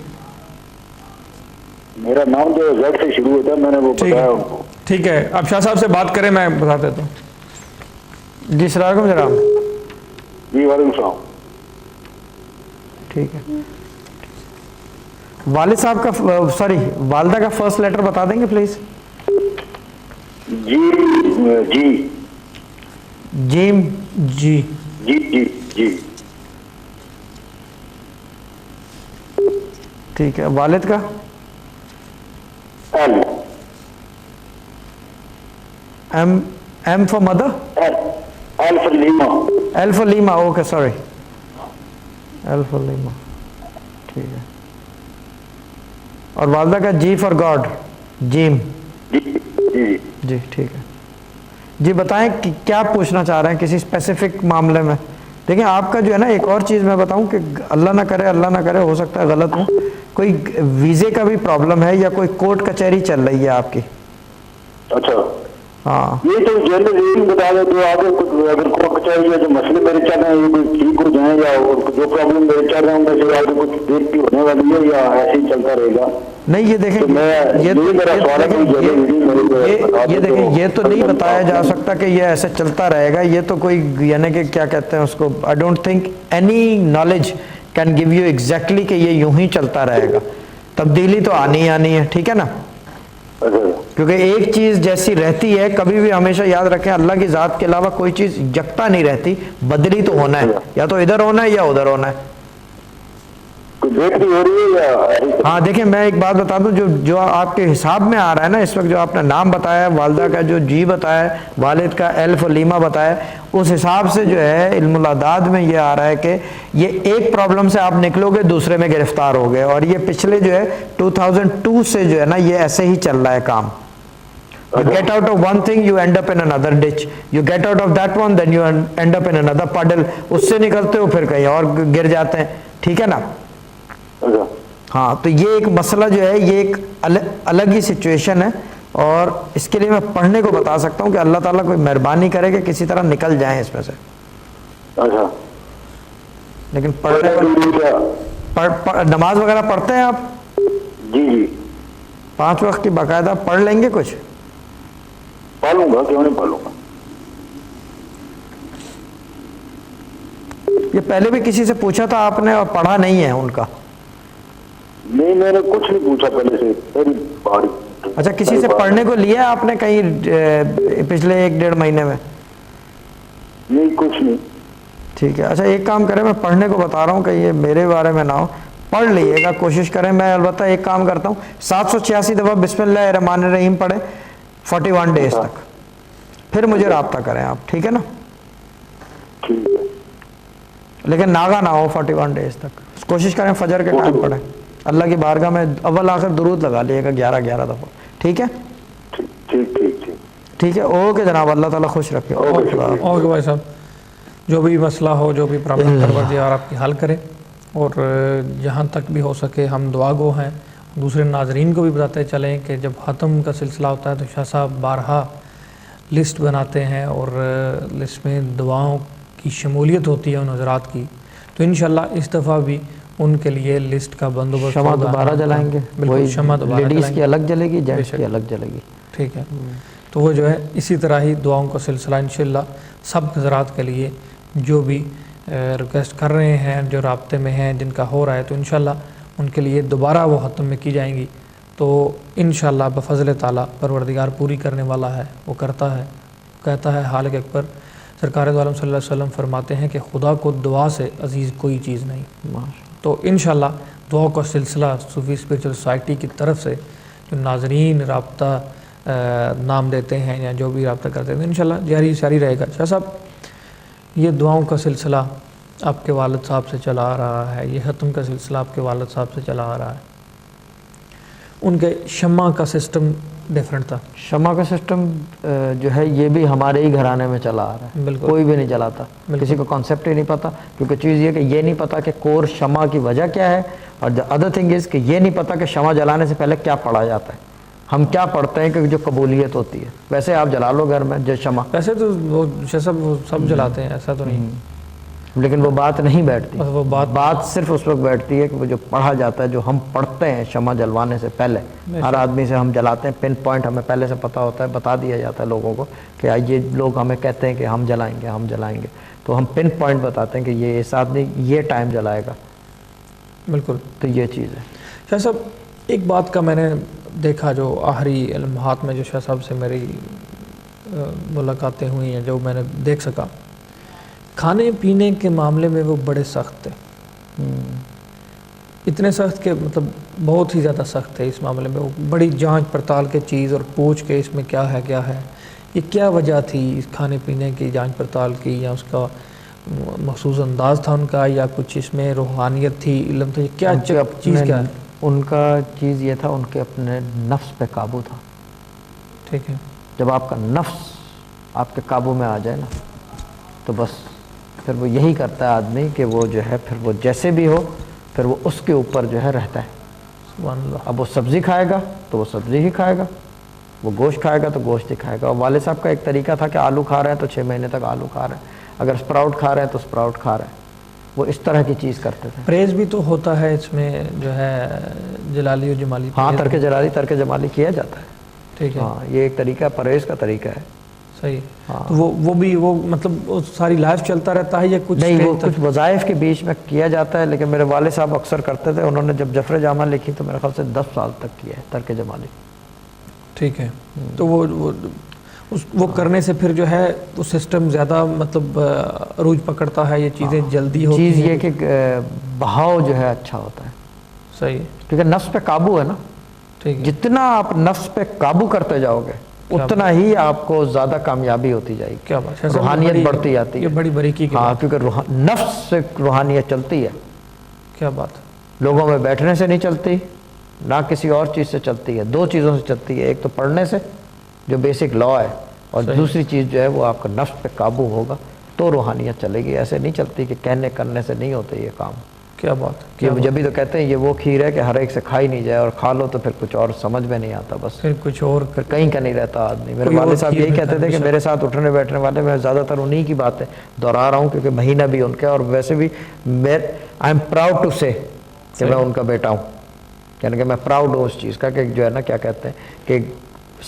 C: میرا نام جو زیڈ سے شروع ہوتا ہے, میں نے وہ بتایا ان کو.
A: ٹھیک ہے, آپ شاہ صاحب سے بات کریں, میں بتا دیتا ہوں.
B: جی السلام علیکم جناب.
C: جی وعلیکم السلام.
B: ٹھیک ہے, والد صاحب کا سوری والدہ کا فرسٹ لیٹر بتا دیں گے پلیز.
C: جی جی
B: جیم.
A: جی
C: جی جی جی.
B: ٹھیک ہے, والد کا
C: L.
B: M for mother.
C: L for Lima.
B: L for Lima. Okay sorry, L for Lima. ٹھیک ہے, اور والدہ کا جی فار گاڈ. جیم.
C: جی جی
B: جی ٹھیک ہے. جی بتائیں کہ کیا پوچھنا چاہ رہے ہیں کسی اسپیسیفک معاملے میں. دیکھیں آپ کا جو ہے نا, ایک اور چیز میں بتاؤں کہ اللہ نہ کرے ہو سکتا ہے غلط ہوں, کوئی ویزے کا بھی پرابلم ہے یا کوئی کورٹ کچہری چل رہی ہے آپ کی.
C: اچھا,
B: ہاں
C: یہ تو جنرل ریڈنگ بتا دیں تو آگے اگر کورٹ کچہری ہے جو مسئلے میرے چل رہے ہیں یہ کوئی ٹھیک ہو جائیں یا جو پرابلم میرے چل رہے ہیں ان میں سے آگے کچھ دیر کی ہونے والی ہے یا ایسے ہی چلتا رہے گا.
B: نہیں یہ دیکھیں, یہ دیکھیں یہ تو نہیں بتایا جا سکتا کہ یہ ایسے چلتا رہے گا. یہ تو کوئی یعنی کہ کیا کہتے ہیں اس کو, I don't think any knowledge can give you exactly کہ یہ یوں ہی چلتا رہے گا. تبدیلی تو آنی ہے, ٹھیک ہے نا. کیونکہ ایک چیز جیسی رہتی ہے, کبھی بھی ہمیشہ یاد رکھیں اللہ کی ذات کے علاوہ کوئی چیز یکتا نہیں رہتی, بدلی تو ہونا ہے, یا تو ادھر ہونا ہے یا ادھر ہونا ہے. ہاں دیکھیں میں ایک بات بتا دوں, جو آپ کے حساب میں آ رہا ہے نا اس وقت, جو آپ نے نام بتایا ہے, والدہ کا جو جی بتایا ہے, والد کا ایلف و لیما بتایا, اس حساب سے جو ہے علم الاعداد میں یہ آ رہا ہے کہ یہ ایک پرابلم سے آپ نکلو گے دوسرے میں گرفتار ہو گئے. اور یہ پچھلے جو ہے 2002 سے جو ہے نا یہ ایسے ہی چل رہا ہے کام. You get out of one thing, you end up in another ditch. You get out of that one, then you end up in another puddle. اس سے نکلتے ہو پھر کہیں اور گر جاتے ہیں, ٹھیک ہے نا. ہاں تو یہ ایک مسئلہ جو ہے یہ ایک الگ ہی سچویشن ہے, اور اس کے لیے میں پڑھنے کو بتا سکتا ہوں کہ اللہ تعالیٰ کوئی مہربانی کرے کہ کسی طرح نکل جائیں اس میں سے. لیکن نماز وغیرہ پڑھتے ہیں آپ؟
C: جی جی
B: 5 وقت کی باقاعدہ پڑھ لیں گے کچھ؟
C: پڑھ لوں گا, کیوں نہیں پڑھ لوں گا.
B: یہ پہلے بھی کسی سے پوچھا تھا آپ نے اور پڑھا نہیں ہے ان کا؟
C: نہیں میں نے کچھ نہیں پوچھا پہلے سے.
B: اچھا کسی سے پڑھنے کو لیا آپ نے کہیں پچھلے 1-1.5 مہینے میں؟
C: نہیں کچھ نہیں.
B: ٹھیک ہے, اچھا ایک کام کریں, میں پڑھنے کو بتا رہا ہوں کہ یہ میرے بارے میں نہ ہو, پڑھ لیجیے گا, کوشش کریں. میں البتہ ایک کام کرتا ہوں, 786 دفعہ بسم اللہ الرحمن الرحیم پڑھیں 41 ڈیز تک, پھر مجھے رابطہ کریں آپ, ٹھیک ہے نا. لیکن ناغا نہ ہو 41 ڈیز تک. کوشش کریں فجر کے ٹائم پڑھیں, اللہ کی بارگاہ میں اول آخر درود لگا لیے گا 11 دفعہ, ٹھیک ہے. ٹھیک ہے, اوکے جناب, اللہ تعالیٰ خوش رکھے. اوکے
A: بھائی صاحب, جو بھی مسئلہ ہو, جو بھی پرابلم پروردگار آپ کی حل کرے, اور جہاں تک بھی ہو سکے ہم دعا گو ہیں. دوسرے ناظرین کو بھی بتاتے چلیں کہ جب ختم کا سلسلہ ہوتا ہے تو شاہ صاحب بارہا لسٹ بناتے ہیں, اور لسٹ میں دعاؤں کی شمولیت ہوتی ہے ان حضرات کی. تو انشاءاللہ اس دفعہ بھی ان کے لیے لسٹ کا بندوبست
B: شمع دوبارہ جلائیں گے.
A: بالکل, شمع دوبارہ
B: لیڈیز کی الگ جلے گی, جینٹس کی الگ جلے گی,
A: ٹھیک ہے. تو وہ جو ہے اسی طرح ہی دعاؤں کا سلسلہ انشاءاللہ سب حضرات کے لیے جو بھی ریکویسٹ کر رہے ہیں, جو رابطے میں ہیں, جن کا ہو رہا ہے, تو انشاءاللہ ان کے لیے دوبارہ وہ ختم میں کی جائیں گی. تو انشاءاللہ بفضل تعالیٰ پروردگار پوری کرنے والا ہے, وہ کرتا ہے. کہتا ہے حالق اکبر سرکار دو عالم صلی اللہ علیہ وسلم فرماتے ہیں کہ خدا کو دعا سے عزیز کوئی چیز نہیں. تو انشاءاللہ دعا کا سلسلہ صوفی اسپریچول سوسائٹی کی طرف سے جو ناظرین رابطہ نام دیتے ہیں یا جو بھی رابطہ کرتے ہیں انشاءاللہ جاری رہے گا۔ شاہ صاحب یہ دعاؤں کا سلسلہ آپ کے والد صاحب سے چلا آ رہا ہے، یہ ختم کا سلسلہ آپ کے والد صاحب سے چلا آ رہا ہے، ان کے شمع کا سسٹم ڈیفرنٹ تھا۔
B: شمع کا سسٹم جو ہے یہ بھی ہمارے ہی گھرانے میں چلا آ رہا ہے،
A: بالکل
B: کوئی بھی نہیں جلاتا، کسی کو کانسیپٹ ہی نہیں پتا، کیونکہ چیز یہ کہ یہ نہیں پتا کہ کور شمع کی وجہ کیا ہے، اور ادر تھنگ از کہ یہ نہیں پتا کہ شمع جلانے سے پہلے کیا پڑھا جاتا ہے۔ ہم کیا پڑھتے ہیں کہ جو قبولیت ہوتی ہے، ویسے آپ جلا لو گھر میں جو شمع،
A: ویسے تو وہ سب جلاتے ہیں، ایسا تو نہیں،
B: لیکن وہ بات نہیں بیٹھتی،
A: بس وہ
B: بات صرف اس وقت بیٹھتی ہے کہ وہ جو پڑھا جاتا ہے، جو ہم پڑھتے ہیں شمع جلوانے سے پہلے، ہر آدمی سے ہم جلاتے ہیں، پن پوائنٹ ہمیں پہلے سے پتہ ہوتا ہے، بتا دیا جاتا ہے لوگوں کو کہ یہ لوگ ہمیں کہتے ہیں کہ ہم جلائیں گے، تو ہم پن پوائنٹ بتاتے ہیں کہ یہ اس آدمی یہ ٹائم جلائے گا،
A: بالکل۔
B: تو یہ چیز ہے۔
A: شاہ صاحب ایک بات کا میں نے دیکھا جو آخری لمحات میں جو شاہ صاحب سے میری ملاقاتیں ہوئی ہیں، جو میں نے دیکھ سکا، کھانے پینے کے معاملے میں وہ بڑے سخت تھے، اتنے سخت کہ مطلب بہت ہی زیادہ سخت تھے اس معاملے میں، وہ بڑی جانچ پڑتال کے چیز اور پوچھ کے اس میں کیا ہے، یہ کیا وجہ تھی اس کھانے پینے کی جانچ پڑتال کی، یا اس کا مخصوص انداز تھا ان کا، یا کچھ اس میں روحانیت تھی، علم تھا، کیا چیز کیا ہے؟
B: ان کا چیز یہ تھا، ان کے اپنے نفس پہ قابو تھا۔
A: ٹھیک ہے،
B: جب آپ کا نفس آپ کے قابو میں آ جائے نا، تو بس پھر وہ یہی کرتا ہے آدمی کہ وہ جو ہے پھر وہ جیسے بھی ہو پھر وہ اس کے اوپر جو ہے رہتا ہے۔
A: سبحان اللہ۔
B: اب وہ سبزی کھائے گا تو وہ سبزی ہی کھائے گا، وہ گوشت کھائے گا تو گوشت ہی کھائے گا۔ اور والد صاحب کا ایک طریقہ تھا کہ آلو کھا رہے ہیں تو 6 مہینے تک آلو کھا رہے ہیں، اگر اسپراؤٹ کھا رہے ہیں تو اسپراؤٹ کھا رہے ہیں، وہ اس طرح کی چیز کرتے تھے۔
A: پریز بھی تو ہوتا ہے اس میں جو ہے جلالی و جمالی،
B: ہاں، ترک جلالی ترک جمالی کیا جاتا ہے،
A: ٹھیک ہے،
B: ہاں، یہ ایک طریقہ ہے، پرہیز کا طریقہ ہے۔
A: صحیح۔
B: ہاں،
A: تو وہ بھی مطلب وہ ساری لائف چلتا رہتا ہے یا کچھ
B: نہیں، وہ
A: stage
B: کچھ وظائف کے بیچ میں کیا جاتا ہے، لیکن میرے والد صاحب اکثر کرتے تھے، انہوں نے جب جفر جامع لکھی تو میرے خیال سے 10 سال تک کیا ہے ترک جمالی۔
A: ٹھیک ہے، تو وہ کرنے سے پھر جو ہے وہ سسٹم زیادہ مطلب عروج پکڑتا ہے، یہ چیزیں جلدی ہوتی ہیں؟
B: چیز یہ کہ بہاؤ جو ہے اچھا ہوتا ہے،
A: صحیح،
B: کیونکہ نفس پہ قابو ہے نا،
A: ٹھیک ہے،
B: جتنا آپ نفس پہ قابو کرتے جاؤ گے اتنا ہی آپ کو زیادہ کامیابی ہوتی جائے گی،
A: کیا بات ہے،
B: روحانیت بڑھتی جاتی ہے،
A: یہ بڑی باریکی کی
B: ہاں،
A: بات،
B: کیونکہ نفس سے روحانیت چلتی ہے،
A: کیا بات،
B: لوگوں میں بیٹھنے سے نہیں چلتی، نہ کسی اور چیز سے چلتی ہے، 2 چیزوں سے چلتی ہے، ایک تو پڑھنے سے جو بیسک لا ہے، اور دوسری چیز جو ہے وہ آپ کا نفس پہ قابو ہوگا تو روحانیت چلے گی، ایسے نہیں چلتی کہ کہنے کرنے سے نہیں ہوتے یہ کام۔
A: کیا بات،
B: کہ جب بھی تو کہتے ہیں یہ وہ کھیر ہے کہ ہر ایک سے کھائی نہیں جائے، اور کھا لو تو پھر کچھ اور سمجھ میں نہیں آتا، بس
A: پھر کچھ اور
B: پھر کہیں کا نہیں رہتا آدمی۔ میرے والد صاحب یہی کہتے تھے کہ میرے ساتھ اٹھنے بیٹھنے والے، میں زیادہ تر انہی کی باتیں دہرا رہا ہوں کیونکہ مہینہ بھی ان کا، اور ویسے بھی آئی ایم پراؤڈ ٹو سے کہ میں ان کا بیٹا ہوں، یعنی کہ میں پراؤڈ ہوں اس چیز کا کہ جو ہے نا کیا کہتے ہیں کہ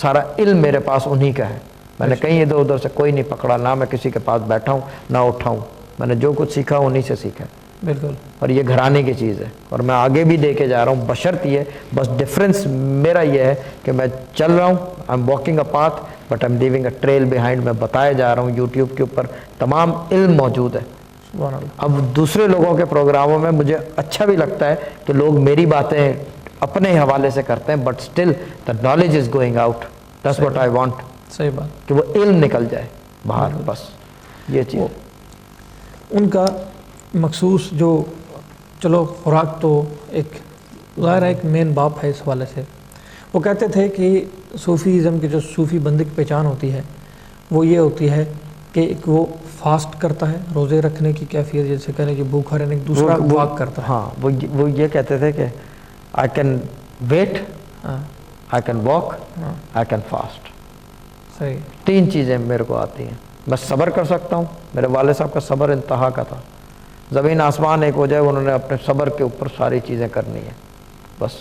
B: سارا علم میرے پاس انہی کا ہے، میں نے کہیں ادھر ادھر سے کوئی نہیں پکڑا، نہ میں کسی کے پاس بیٹھا ہوں نہ اٹھا ہوں، میں نے جو کچھ سیکھا انہی سے سیکھا ہے،
A: بالکل،
B: اور یہ گھرانے کی چیز ہے، اور میں آگے بھی دے کے جا رہا ہوں، بشرط یہ بس ڈفرینس میرا یہ ہے کہ میں چل رہا ہوں، I am walking a path but I am leaving a trail behind, میں بتایا جا رہا ہوں، یوٹیوب کے اوپر تمام علم موجود ہے۔
A: سبحان اللہ۔
B: اب دوسرے لوگوں کے پروگراموں میں مجھے اچھا بھی لگتا ہے کہ لوگ میری باتیں اپنے حوالے سے کرتے ہیں، but still the knowledge is going out, that's what I want,
A: صحیح بات،
B: کہ وہ علم نکل جائے باہر، بس یہ چیز۔
A: ان کا مخصوص جو چلو خوراک تو ایک ظاہر ہے ایک مین باپ ہے اس حوالے سے، وہ کہتے تھے کہ صوفیزم کی جو صوفی بندے کی پہچان ہوتی ہے وہ یہ ہوتی ہے کہ ایک وہ فاسٹ کرتا ہے، روزے رکھنے کی کیفیت جیسے کہنے کہ بھوکھا رہنے کی، دوسرا واک کرتا ہے۔
B: ہاں، وہ یہ کہتے تھے کہ I can wait, I can walk, I can fast,
A: صحیح،
B: 3 چیزیں میرے کو آتی ہیں، میں صبر کر سکتا ہوں، میرے والد صاحب کا صبر انتہا کا تھا، زمین آسمان ایک ہو جائے، انہوں نے اپنے صبر کے اوپر ساری چیزیں کرنی ہیں، بس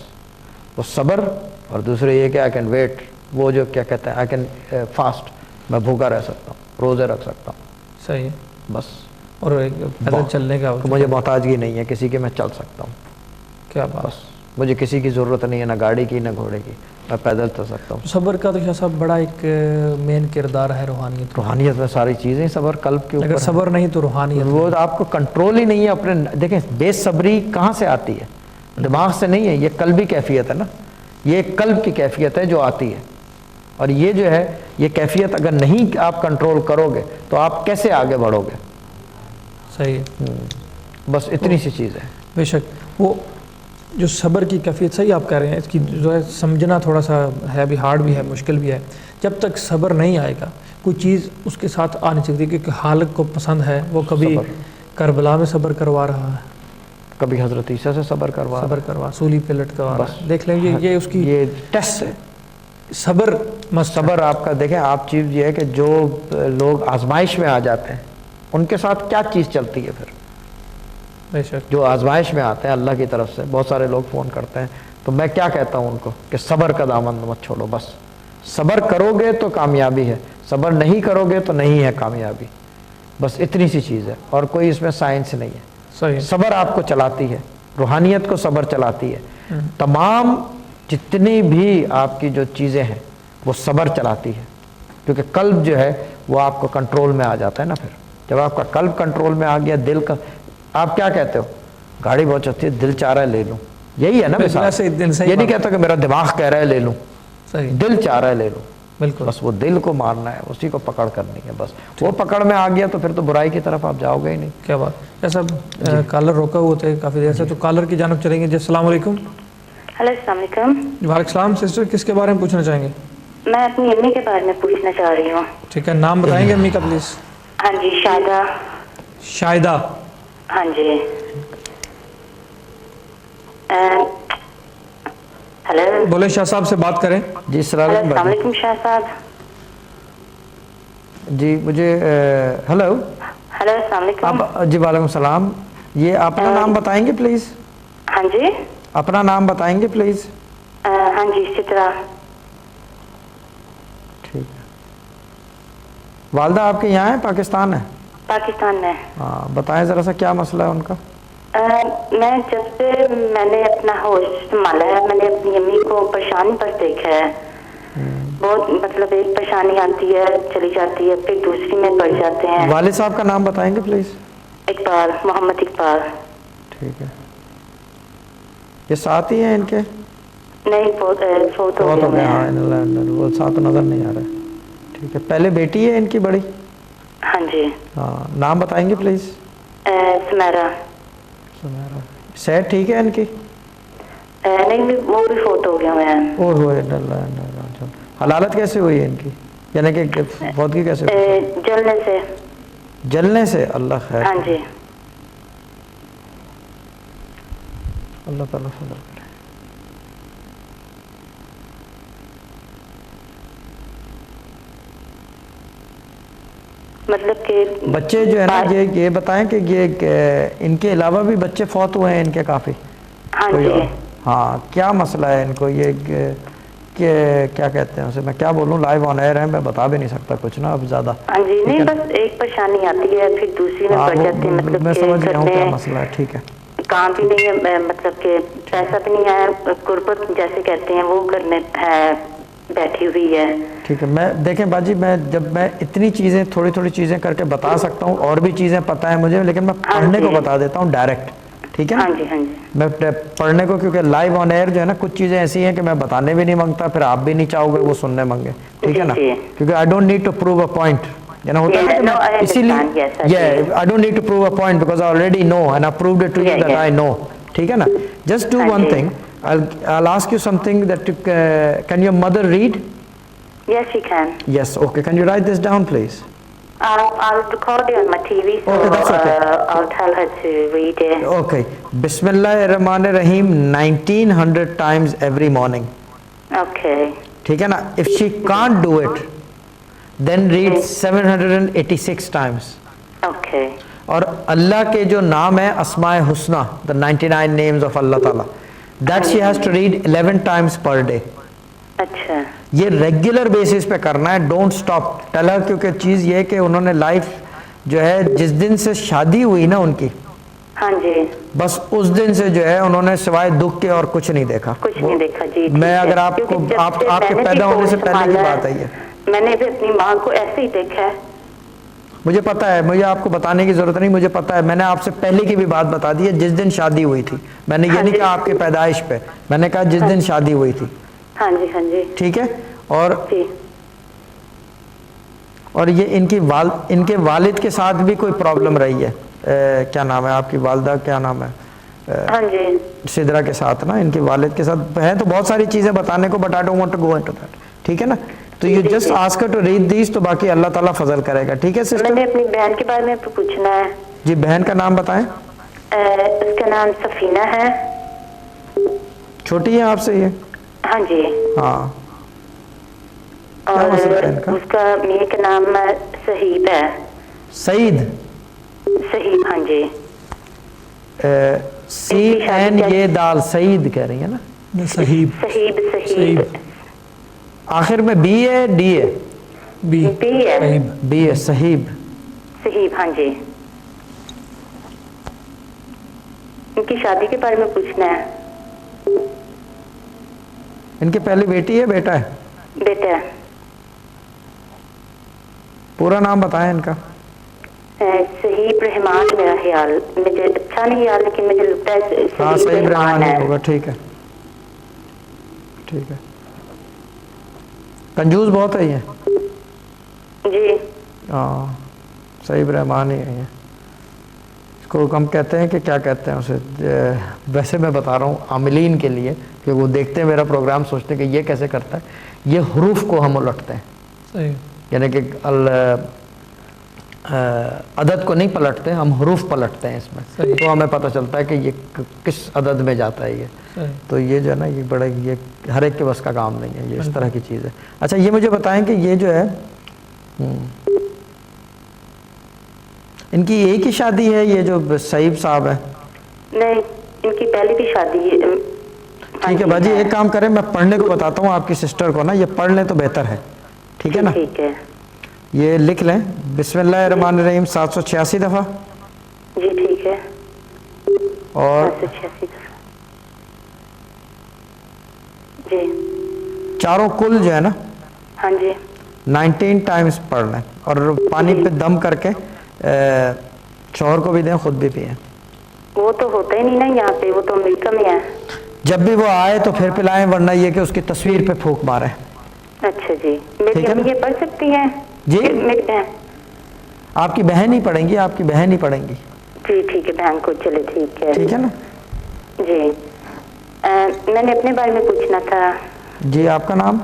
B: وہ صبر، اور دوسرے یہ کہ آئی کین ویٹ، وہ جو کیا کہتے ہیں آئی کین فاسٹ، میں بھوکا رہ سکتا ہوں، روزے رکھ سکتا ہوں،
A: صحیح،
B: بس،
A: اور ایک پیدل چلنے کا
B: مجھے محتاجگی نہیں ہے کسی کی، میں چل سکتا ہوں،
A: کیا بات،
B: بس مجھے کسی کی ضرورت نہیں ہے، نہ گاڑی کی نہ گھوڑے کی، میں پیدل چل سکتا ہوں۔
A: صبر کا تو شاہ صاحب بڑا ایک مین کردار ہے روحانیت،
B: روحانیت میں ساری چیزیں صبر قلب کے
A: اگر
B: اوپر،
A: صبر نہیں تو روحانیت،
B: وہ آپ کو کنٹرول ہی نہیں ہے اپنے، دیکھیں بے صبری کہاں سے آتی ہے، دماغ سے نہیں ہے، یہ قلبی کیفیت ہے نا، یہ قلب کی کیفیت ہے جو آتی ہے، اور یہ جو ہے یہ کیفیت اگر نہیں آپ کنٹرول کرو گے تو آپ کیسے آگے بڑھو گے؟
A: صحیح ہے،
B: بس اتنی سی چیز ہے.
A: بے شک. وہ جو صبر کی کیفیت، صحیح آپ کہہ رہے ہیں، اس کی جو ہے سمجھنا تھوڑا سا ہے بھی، ہارڈ بھی ہے، مشکل بھی ہے. جب تک صبر نہیں آئے گا کوئی چیز اس کے ساتھ آ نہیں سکتی، کیونکہ خالق کو پسند ہے وہ کبھی
B: صبر.
A: کربلا میں صبر کروا رہا ہے،
B: کبھی حضرت عیسیٰ سے صبر کروا
A: سولی پہ لٹکوا رہا ہے. دیکھ لیں یہ اس کی
B: یہ ٹیسٹ ہے.
A: صبر مست ہے.
B: صبر آپ کا دیکھیں، آپ چیز یہ ہے کہ جو لوگ آزمائش میں آ جاتے ہیں ان کے ساتھ کیا چیز چلتی ہے پھر؟
A: بے شک.
B: جو آزمائش میں آتے ہیں اللہ کی طرف سے، بہت سارے لوگ فون کرتے ہیں، تو میں کیا کہتا ہوں ان کو کہ صبر کا دامن مت چھوڑو. بس صبر کرو گے تو کامیابی ہے، صبر نہیں کرو گے تو نہیں ہے کامیابی. بس اتنی سی چیز ہے، اور کوئی اس میں سائنس نہیں ہے.
A: صحیح.
B: صبر آپ کو چلاتی ہے، روحانیت کو صبر چلاتی ہے. تمام جتنی بھی آپ کی جو چیزیں ہیں وہ صبر چلاتی ہے، کیونکہ قلب جو ہے وہ آپ کو کنٹرول میں آ جاتا ہے نا. پھر جب آپ کا قلب کنٹرول میں آ گیا، دل کا، آپ کیا کہتے ہو؟ گاڑی بہت اچھی ہے، دل چاہ رہا ہے لے لوں، یہی ہے نا مثال. یہ نہیں کہتا کہ میرا دماغ کہہ رہا ہے لے لوں،
A: صحیح.
B: دل چاہ رہا ہے لے لوں.
A: بالکل.
B: بس وہ دل کو مارنا ہے، اسی کو پکڑ کرنی ہے. بس وہ پکڑ میں آ گیا تو پھر تو برائی کی طرف آپ جاؤ گے ہی نہیں.
A: کیا بات. جیسا کالر روکا ہوا تھے کافی دیر سے، تو کالر کی جانب چلیں گے. جی السلام علیکم.
D: ہلو، السلام علیکم.
A: وعلیکم السلام. سسٹر کس کے بارے میں پوچھنا چاہیں گے؟
D: میں اپنی امی کے بارے میں پوچھنا چاہ رہی ہوں.
A: ٹھیک ہے، نام بتائیں گے امی کا پلیز؟
D: ہاں جی، شاہدہ.
A: شاہدہ.
D: ہاں جی. ہلو.
A: بولے شاہ صاحب سے بات کریں.
B: جی السلام
D: السلام
B: علیکم.
D: علیکم شاہ صاحب.
B: جی مجھے ہلو.
D: ہلو، السلام علیکم.
B: آپ جی وعلیکم السلام. یہ اپنا نام بتائیں گے پلیز؟
D: ہاں جی.
B: اپنا نام بتائیں گے پلیز؟
D: ہاں جی، سترا.
B: ٹھیک ہے. والدہ آپ کے یہاں ہیں پاکستان ہے؟
D: پاکستان میں.
B: ہاں بتائیں ذرا سا کیا مسئلہ ہے ان کا؟
D: میں جب سے میں نے اپنا ہوش سنبھالا ہے، میں نے اپنی امی کو پریشانی پر دیکھا ہے. بہت مطلب ایک پریشانی آتی ہے چلی جاتی ہے، پھر دوسری میں پڑ جاتے ہیں.
B: والد صاحب کا نام بتائیں گے پلیز؟
D: اقبال، محمد اقبال.
B: ٹھیک ہے. یہ ساتھ ہی ہیں ان کے؟
D: نہیں، فوت ہو
B: بہت ہو
D: گئے
B: گئے. ہاں
D: ہیں.
B: وہ ساتھ نظر نہیں آ رہے. ٹھیک ہے. پہلے بیٹی ہے ان کی بڑی؟
D: ہاں جی.
B: ہاں نام بتائیں گے پلیز؟
D: سمیرا.
B: صحت ٹھیک ہے ان کی؟
D: نہیں، وہ بھی فوت ہو گئے ہوئے ہیں.
B: اوہ ہوئے. حلالت کیسے ہوئی ہے ان کی، یعنی کہ فوتگی کیسے ہوئی؟
D: جلنے سے.
B: جلنے سے؟ اللہ خیر.
D: ہاں جی.
B: اللہ تعالیٰ فضل کرے.
D: مطلب کہ
B: بچے جو ہے نا، یہ بتائیں کہ یہ ان کے علاوہ بھی بچے فوت ہوئے ہیں ان کے کافی؟
D: ہاں جی.
B: ہاں کیا مسئلہ ہے ان کو؟ یہ کہ کیا کہتے ہیں اسے، میں کیا بولوں، لائیو آن ایئر ہے، میں بتا بھی نہیں سکتا کچھ نا اب زیادہ.
D: ہاں جی. نہیں، بس ایک پریشانی آتی ہے پھر دوسری میں پڑ جاتی ہے. مطلب
B: میں سمجھ گیا ہوں کیا مسئلہ ہے. ٹھیک ہے.
D: کام بھی نہیں ہے، مطلب کہ پیسہ بھی نہیں ہے، قربت جیسے کہتے ہیں وہ کرنے بیٹھی ہوئی ہے.
B: ٹھیک ہے. میں دیکھیں باجی، میں اتنی چیزیں تھوڑی تھوڑی چیزیں کر کے بتا سکتا ہوں، اور بھی چیزیں پتہ ہیں مجھے، لیکن میں پڑھنے کو بتا دیتا ہوں ڈائریکٹ. ٹھیک ہے نا؟
D: ہاں جی. ہاں جی.
B: میں پڑھنے کو، کیونکہ لائیو آن ایئر جو ہے نا کچھ چیزیں ایسی ہیں کہ میں بتانے بھی نہیں مانگتا، پھر آپ بھی نہیں چاہو گے وہ سننے مانگے. ٹھیک ہے نا؟ کیونکہ I don't need to prove a point. ہوتا ہے نا کہ اسی لیے I don't need to prove a point because I already know and I proved it to you that I know. ٹھیک ہے نا؟ Just do one thing. I'll ask you something that can your mother read?
D: Yes, she can.
B: Yes, okay. Can you write this down, please?
D: I'll record it on my TV, so
B: Okay, that's okay.
D: I'll tell her to read it.
B: Okay. Bismillahirrahmanirrahim 1900 times every morning.
D: Okay.
B: ٹھیک ہے نا؟ If she can't do it, then read 786 times.
D: Okay.
B: اور اللہ کے جو نام ہے اسماء حسنہ, the 99 names of اللہ تعالیٰ, that she has to read 11 times per day.
D: اچھا.
B: یہ ریگولر بیسس پہ کرنا ہے, ڈونٹ اسٹاپ. ٹیل ہر, کیونکہ چیز یہ کہ انہوں نے لائف جو ہے جس دن سے شادی ہوئی نا ان کی,
D: ہاں جی,
B: بس اس دن سے جو ہے انہوں نے سوائے دکھ کے اور کچھ نہیں دیکھا.
D: کچھ نہیں دیکھا. جی
B: میں اگر آپ کو آپ کے پیدا ہونے سے پہلے کی بات ہے,
D: میں نے بھی اپنی ماں کو ایسے ہی دیکھا ہے.
B: مجھے پتا ہے, مجھے آپ کو بتانے کی ضرورت نہیں, مجھے پتا ہے. میں نے آپ سے پہلے کی بھی بات بتا دی ہے, جس دن شادی ہوئی تھی. میں نے یہ نہیں کہا آپ کی پیدائش پہ, میں نے کہا جس دن شادی ہوئی تھی.
D: ہاں جی, ہاں جی,
B: ٹھیک ہے. اور اور یہ ان کے والد کے ساتھ بھی کوئی پرابلم رہی ہے؟ کیا نام ہے آپ کی والدہ، کیا نام ہے؟
D: ہاں جی
B: سدرا کے ساتھ نا، ان کے والد کے ساتھ ہے تو بہت ساری چیزیں بتانے کو، but I don't want to go into that, ٹھیک ہے نا؟ تو you just ask her to read this, تو باقی اللہ تعالیٰ فضل کرے گا، ٹھیک ہے
D: میں
B: سسٹر؟
D: نے اپنی بہن کے بارے میں پوچھنا ہے.
B: جی بہن کا نام بتائیں.
D: اس کا نام سفینہ ہے.
B: چھوٹی ہے آپ سے یہ؟
D: ہاں جی.
B: ہاں.
D: اور اس کا میاں کا نام صہیب ہے.
B: سعید؟
D: صہیب ہاں جی.
B: سی این یہ دال سعید کہہ رہی ہے نا؟
A: صحیب.
D: صہیب صہیب
B: آخر میں بی ہے ڈی ہے؟
A: بی
D: ہے.
B: بی ہے. صہیب.
D: صہیب ہاں جی. ان کی شادی کے بارے میں پوچھنا ہے.
B: ان کی پہلی بیٹی ہے بیٹا ہے؟
D: بیٹا ہے.
B: پورا نام بتائیں ان کا.
D: صہیب رحمان میرا خیال، مجھے اچھا نہیں یاد لیکن مجھے لگتا ہے
B: ہاں صحیح رحمان
D: ہے.
B: ہوگا. ٹھیک ہے ٹھیک ہے. کنجوس بہت ہے یہ.
D: جی
B: ہاں صحیح رحمان ہی ہے یہ. اس کو ہم کہتے ہیں کہ کیا کہتے ہیں اسے، ویسے میں بتا رہا ہوں عاملین کے لیے کہ وہ دیکھتے ہیں میرا پروگرام، سوچتے ہیں کہ یہ کیسے کرتا ہے. یہ حروف کو ہم الٹتے ہیں.
A: صحیح.
B: یعنی کہ عدد کو نہیں پلٹتے، ہم حروف پلٹتے ہیں اس میں. تو ہمیں پتہ چلتا ہے کہ یہ کس عدد میں جاتا ہے یہ. تو یہ جو ہے نا یہ بڑا، یہ ہر ایک کے بس کا کام نہیں ہے، یہ اس طرح کی چیز ہے. اچھا یہ مجھے بتائیں کہ یہ جو ہے ان کی ایک ہی شادی ہے یہ جو صحیب صاحب ہے؟
D: نہیں ان کی پہلے بھی شادی ہے.
B: ٹھیک ہے باجی ایک کام کریں، میں پڑھنے کو بتاتا ہوں آپ کی سسٹر کو نا، یہ پڑھ لیں تو بہتر ہے، ٹھیک ہے نا؟
D: ٹھیک ہے.
B: یہ لکھ لیں بسم اللہ الرحمن الرحیم 786 دفعہ.
D: جی ٹھیک ہے.
B: اور
D: 786 جی.
B: چاروں کل جو ہے نا
D: ہاں جی
B: 19 ٹائمز پڑھ لیں، اور پانی پہ دم کر کے شوہر کو بھی دیں، خود بھی پئیں.
D: وہ تو ہوتا ہی نہیں نا یہاں پہ، وہ تو امریکہ میں ہے. جب
B: بھی وہ آئے تو پھر پلائیں، ورنہ یہ کہ اس کی تصویر پہ پھونک ماریں.
D: اچھا جی. میری امی یہ پڑھ سکتی ہیں؟
B: جی
D: میری بہن.
B: آپ کی بہن ہی پڑھیں گی، آپ کی بہن ہی پڑھیں گی.
D: جی ٹھیک ہے بہن کو. چلے ٹھیک ہے.
B: ٹھیک ہے نا
D: جی. میں نے اپنے بارے میں پوچھنا تھا.
B: جی آپ کا نام؟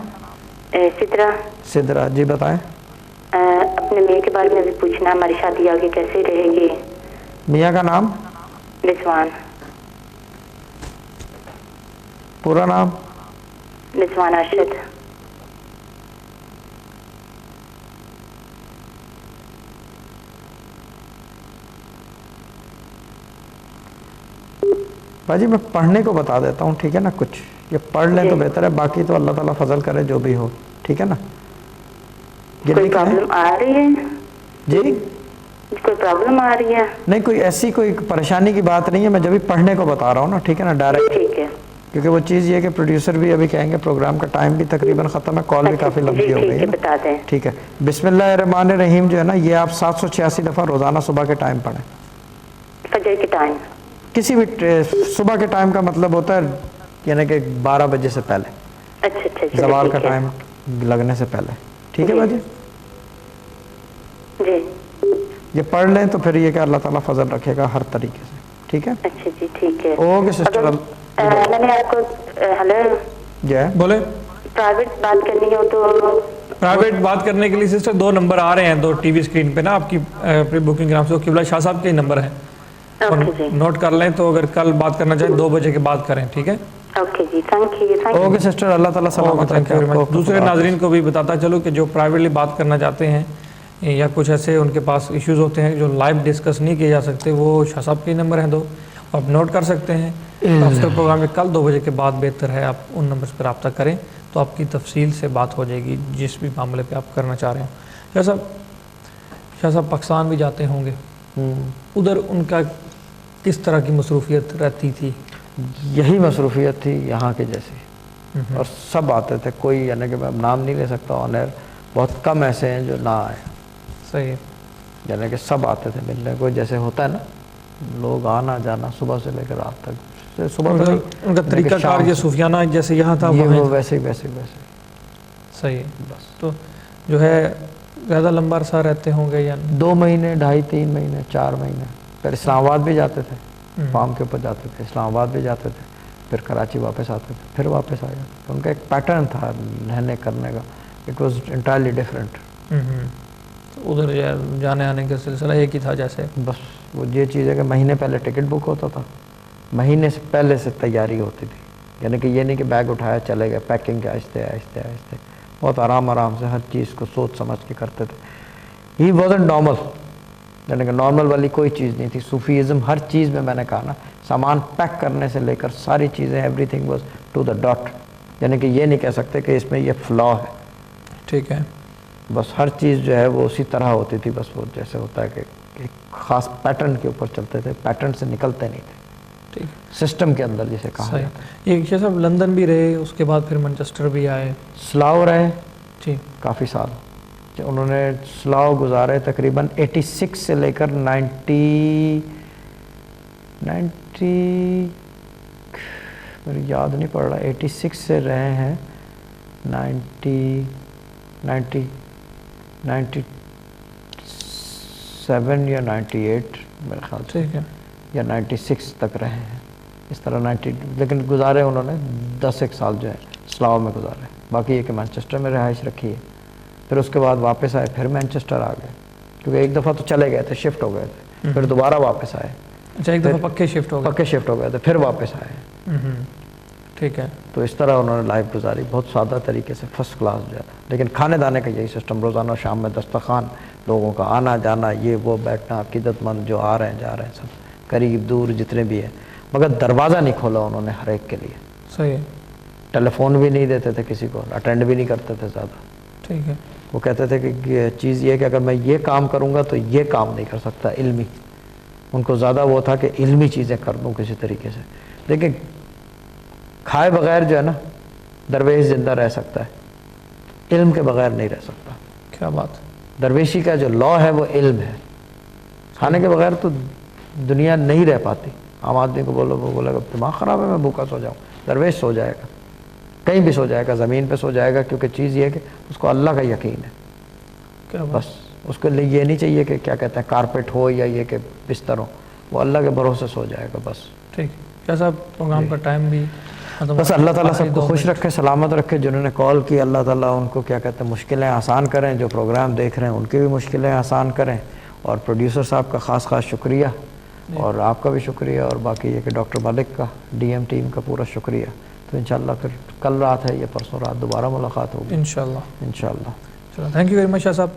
D: سدرا.
B: سدرا جی بتائیں.
D: اپنے میاں کے بارے میں بھی پوچھنا، ہماری شادی آگے کیسے رہے گی؟
B: میاں کا نام؟
D: رضوان.
B: پورا نام؟
D: رضوان ارشد.
B: باجی میں پڑھنے کو بتا دیتا ہوں، ٹھیک ہے نا؟ کچھ یہ پڑھ لیں تو بہتر ہے، باقی تو اللہ تعالیٰ فضل کرے جو بھی ہو، ٹھیک ہے نا؟
D: کوئی پرابلم آ رہی ہے؟
B: جی
D: کوئی پرابلم آ رہی ہے؟
B: نہیں کوئی ایسی کوئی پریشانی کی بات نہیں ہے، میں جب بھی پڑھنے کو بتا رہا ہوں نا، ٹھیک ہے نا؟ ڈائریکٹ.
D: ٹھیک ہے.
B: کیونکہ وہ چیز یہ کہ پروڈیوسر بھی ابھی کہیں گے پروگرام کا ٹائم بھی تقریباً ختم ہے، کال بھی کافی لمبی ہو گئی ہے نا. ٹھیک ہے. بسم اللہ الرحمن الرحیم جو ہے نا یہ آپ 786 دفعہ روزانہ صبح کے ٹائم پڑھیں.
D: فجر کے ٹائم؟ کسی
B: بھی صبح کے ٹائم کا مطلب ہوتا ہے یعنی کہ 12 بجے سے پہلے.
D: اچھا.
B: زوال کا ٹائم لگنے سے پہلے. ٹھیک ہے باجی؟
D: جی.
B: یہ پڑھ لیں تو پھر یہ کہ اللہ تعالیٰ فضل رکھے گا ہر طریقے سے. ٹھیک ہے.
D: اچھا جی ٹھیک ہے.
B: Okay sister.
D: میں نے آپ کو ہلو
A: جی بولے.
D: پرائیویٹ بات کرنی ہو تو؟
A: پرائیویٹ بات کرنے کے لیے سسٹر 2 نمبر آ رہے ہیں، 2 ٹی وی اسکرین پہ نا آپ کی بکنگ کے نام سے. وہ قبلہ شاہ صاحب کے نمبر ہیں، نوٹ کر لیں. تو اگر کل بات کرنا چاہیں 2 بجے کے بعد کریں، ٹھیک ہے؟
D: اوکے جی thank you.
B: Okay sister Allah تعالیٰ سلامت رکھے.
A: دوسرے ناظرین کو بھی بتاتا چلو کہ جو پرائیویٹلی بات کرنا چاہتے ہیں یا کچھ ایسے ان کے پاس ایشوز ہوتے ہیں جو لائیو ڈسکس نہیں کیے جا سکتے، وہ شاہ صاحب کے نمبر ہیں 2، آپ نوٹ کر سکتے ہیں. افطر پروگرام میں کل 2 بجے کے بعد بہتر ہے آپ ان نمبرز پر رابطہ کریں، تو آپ کی تفصیل سے بات ہو جائے گی جس بھی معاملے پہ آپ کرنا چاہ رہے ہیں. شاہ صاحب پاکستان بھی جاتے ہوں گے، ادھر ان کا کس طرح کی مصروفیت رہتی تھی؟
B: یہی مصروفیت تھی یہاں کے جیسی، اور سب آتے تھے. کوئی یعنی کہ میں نام نہیں لے سکتا آن ایئر، بہت کم ایسے ہیں جو نہ آئے.
A: صحیح.
B: یعنی کہ سب آتے تھے ملنے کو، جیسے ہوتا ہے نا لوگ آنا جانا صبح سے لے کر رات تک. صبح
A: ان کا طریقہ کار یہ صوفیانہ جیسے یہاں تھا
B: وہ ویسے.
A: صحیح. بس تو جو ہے زیادہ لمبا عرصہ رہتے ہوں گے یا
B: 2 مہینے 2.5-3 مہینے 4 مہینے. پھر اسلام آباد بھی جاتے تھے, فارم کے اوپر جاتے تھے, اسلام آباد بھی جاتے تھے, پھر کراچی واپس آتے تھے, پھر واپس آ جاتے تھے. ان کا ایک پیٹرن تھا رہنے کرنے کا, اٹ واز انٹائرلی ڈفرینٹ.
A: ادھر جانے آنے کا سلسلہ ایک ہی تھا جیسے.
B: بس وہ یہ چیز ہے کہ مہینے پہلے ٹکٹ بک ہوتا تھا, مہینے سے پہلے سے تیاری ہوتی تھی. یعنی کہ یہ نہیں کہ بیگ اٹھایا چلے گئے, پیکنگ کے آہستہ آہستہ آہستہ, بہت آرام سے ہر چیز کو سوچ سمجھ کے کرتے تھے. ہی وازنٹ نارمل, یعنی کہ نارمل والی کوئی چیز نہیں تھی. صوفیزم ہر چیز میں نے کہا نا, سامان پیک کرنے سے لے کر ساری چیزیں, everything was to the dot. یعنی کہ یہ نہیں کہہ سکتے کہ اس میں یہ فلا ہے.
A: ٹھیک ہے.
B: بس ہر چیز جو ہے وہ اسی طرح ہوتی تھی. بس وہ جیسے ہوتا ہے کہ ایک خاص پیٹرن کے اوپر چلتے تھے, پیٹرن سے نکلتے نہیں تھے.
A: ٹھیک,
B: سسٹم کے اندر جسے کہا جاتا ہے.
A: یہ شاہ صاحب لندن بھی رہے, اس کے بعد پھر مانچسٹر بھی آئے.
B: سلاؤ رہے
A: جی
B: کافی سال. انہوں نے سلاؤ گزارے تقریباً 86 سے لے کر 90 میری یاد نہیں پڑ رہا, 86 سے رہے ہیں 97 یا 98 میرے خیال سے,
A: ٹھیک ہے,
B: یا 96 تک رہے ہیں اس طرح. 90 لیکن گزارے انہوں نے 10 سال جو ہے سلاؤ میں گزارے. باقی یہ کہ مانچسٹر میں رہائش رکھی ہے. پھر اس کے بعد واپس آئے, پھر مانچسٹر آ گئے, کیونکہ ایک دفعہ تو چلے گئے تھے, شفٹ ہو گئے تھے, پھر دوبارہ واپس آئے.
A: اچھا, ایک دفعہ پکے شفٹ ہو
B: گئے تھے, پھر واپس آئے.
A: ٹھیک ہے.
B: تو اس طرح انہوں نے لائف گزاری, بہت سادہ طریقے سے, فرسٹ کلاس جو ہے. لیکن کھانے دانے کا یہی سسٹم, روزانہ شام میں دسترخوان, لوگوں کا آنا جانا, یہ وہ بیٹھنا, عقیدت مند جو آ رہے ہیں جا رہے ہیں سب, قریب دور جتنے بھی ہیں, مگر دروازہ نہیں کھولا انہوں نے ہر ایک کے لیے.
A: صحیح ہے.
B: ٹیلی فون بھی نہیں دیتے تھے کسی کو, اٹینڈ بھی نہیں کرتے تھے زیادہ.
A: ٹھیک ہے.
B: وہ کہتے تھے کہ یہ چیز یہ کہ اگر میں یہ کام کروں گا تو یہ کام نہیں کر سکتا علمی. ان کو زیادہ وہ تھا کہ علمی چیزیں کر دوں کسی طریقے سے. لیکن کھائے بغیر جو ہے نا درویش زندہ رہ سکتا ہے, علم کے بغیر نہیں رہ سکتا.
A: کیا بات.
B: درویشی کا جو لا ہے وہ علم ہے. کھانے کے بغیر تو دنیا نہیں رہ پاتی. عام آدمی کو بولو, وہ بولے گا دماغ خراب ہے, میں بھوکا سو جاؤں. درویش سو جائے گا, کہیں بھی سو جائے گا, زمین پہ سو جائے گا, کیونکہ چیز یہ ہے کہ اس کو اللہ کا یقین ہے.
A: کیا بات.
B: بس اس کے لیے یہ نہیں چاہیے کہ کیا کہتے ہیں کارپیٹ ہو یا یہ کہ بستر ہو, وہ اللہ کے بھروسے سو جائے گا بس.
A: ٹھیک. کیا صاحب پروگرام کا ٹائم بھی
B: بس. اللہ تعالیٰ سب کو خوش رکھے, سلامت رکھے. جنہوں نے کال کی, اللہ تعالیٰ ان کو کیا کہتے ہیں مشکلیں آسان کریں. جو پروگرام دیکھ رہے ہیں ان کی بھی مشکلیں آسان کریں. اور پروڈیوسر صاحب کا خاص شکریہ, اور آپ کا بھی شکریہ, اور باقی یہ کہ ڈاکٹر ملک کا, ڈی ایم ٹیم کا پورا شکریہ. تو انشاءاللہ پھر کل رات ہے یا پرسوں رات دوبارہ ملاقات ہوگی انشاءاللہ.
A: چلو, تھینک یو ویری مچ شاہ صاحب.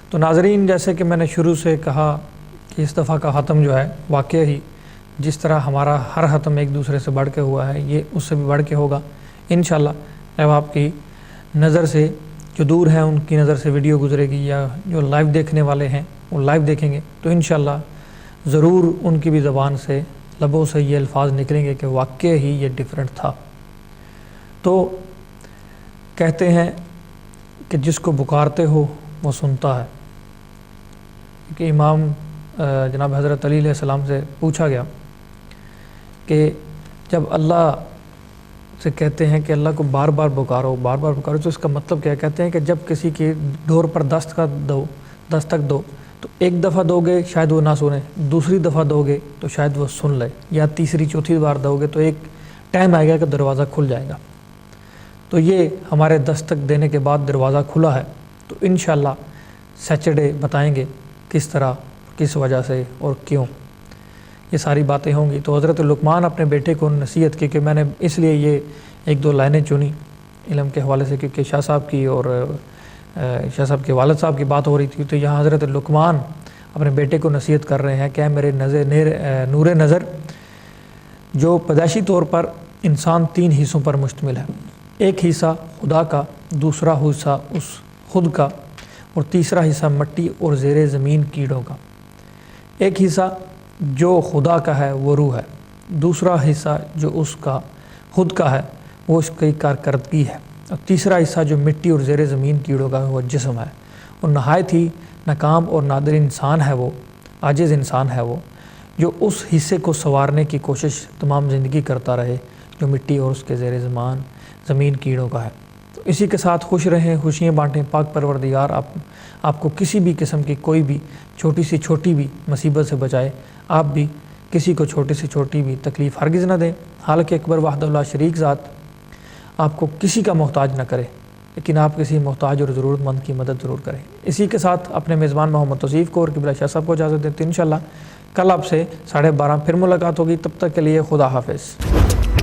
A: تو ناظرین, جیسے کہ میں نے شروع سے کہا کہ اس دفعہ کا ختم جو ہے واقعہ ہی جس طرح ہمارا ہر ختم ایک دوسرے سے بڑھ کے ہوا ہے, یہ اس سے بھی بڑھ کے ہوگا انشاءاللہ. جب آپ کی نظر سے جو دور ہیں ان کی نظر سے ویڈیو گزرے گی, یا جو لائیو دیکھنے والے ہیں وہ لائیو دیکھیں گے, تو انشاءاللہ ضرور ان کی بھی زبان سے, لبوں سے یہ الفاظ نکلیں گے کہ واقعہ ہی یہ ڈیفرنٹ تھا. تو کہتے ہیں کہ جس کو پکارتے ہو وہ سنتا ہے. کہ امام جناب حضرت علی علیہ السلام سے پوچھا گیا کہ جب اللہ سے کہتے ہیں کہ اللہ کو بار بار پکارو, تو اس کا مطلب کیا؟ کہتے ہیں کہ جب کسی کی ڈور پر دستک دو تو ایک دفعہ دو گے شاید وہ نہ سنے, دوسری دفعہ دو گے تو شاید وہ سن لے, یا تیسری چوتھی بار دو گے تو ایک ٹائم آئے گا کہ دروازہ کھل جائے گا. تو یہ ہمارے دستک دینے کے بعد دروازہ کھلا ہے. تو انشاءاللہ سیچرڈے بتائیں گے کس طرح, کس وجہ سے اور کیوں, یہ ساری باتیں ہوں گی. تو حضرت لقمان اپنے بیٹے کو نصیحت کی, کہ میں نے اس لیے یہ ایک دو لائنیں چنی علم کے حوالے سے, کیونکہ شاہ صاحب کی اور شاہ صاحب کے والد صاحب کی بات ہو رہی تھی. تو یہاں حضرت لقمان اپنے بیٹے کو نصیحت کر رہے ہیں کہ میرے نور نظر, جو پیدائشی طور پر انسان 3 حصوں پر مشتمل ہے. ایک حصہ خدا کا, دوسرا حصہ اس خود کا, اور تیسرا حصہ مٹی اور زیر زمین کیڑوں کا. ایک حصہ جو خدا کا ہے وہ روح ہے, دوسرا حصہ جو اس کا خود کا ہے وہ اس کی کارکردگی ہے, اور تیسرا حصہ جو مٹی اور زیر زمین کیڑوں کا ہے وہ جسم ہے. اور نہایت ہی ناکام اور نادر انسان ہے وہ, عاجز انسان ہے وہ, جو اس حصے کو سنوارنے کی کوشش تمام زندگی کرتا رہے جو مٹی اور اس کے زیر زمین کیڑوں کا ہے. تو اسی کے ساتھ خوش رہیں، خوشیاں بانٹیں۔ پاک پروردگار آپ کو کسی بھی قسم کی کوئی بھی چھوٹی سے چھوٹی بھی مصیبت سے بچائے، آپ بھی کسی کو چھوٹی سے چھوٹی بھی تکلیف ہرگز نہ دیں۔ حالانکہ اکبر وحدہ لا شریک ذات آپ کو کسی کا محتاج نہ کرے، لیکن آپ کسی محتاج اور ضرورت مند کی مدد ضرور کریں۔ اسی کے ساتھ اپنے میزبان محمد توصیف کو اور قبلہ شاہ صاحب کو اجازت دیتے ہیں۔ انشاءاللہ کل آپ سے 12:30 پھر ملاقات ہوگی، تب تک کے لیے خدا حافظ۔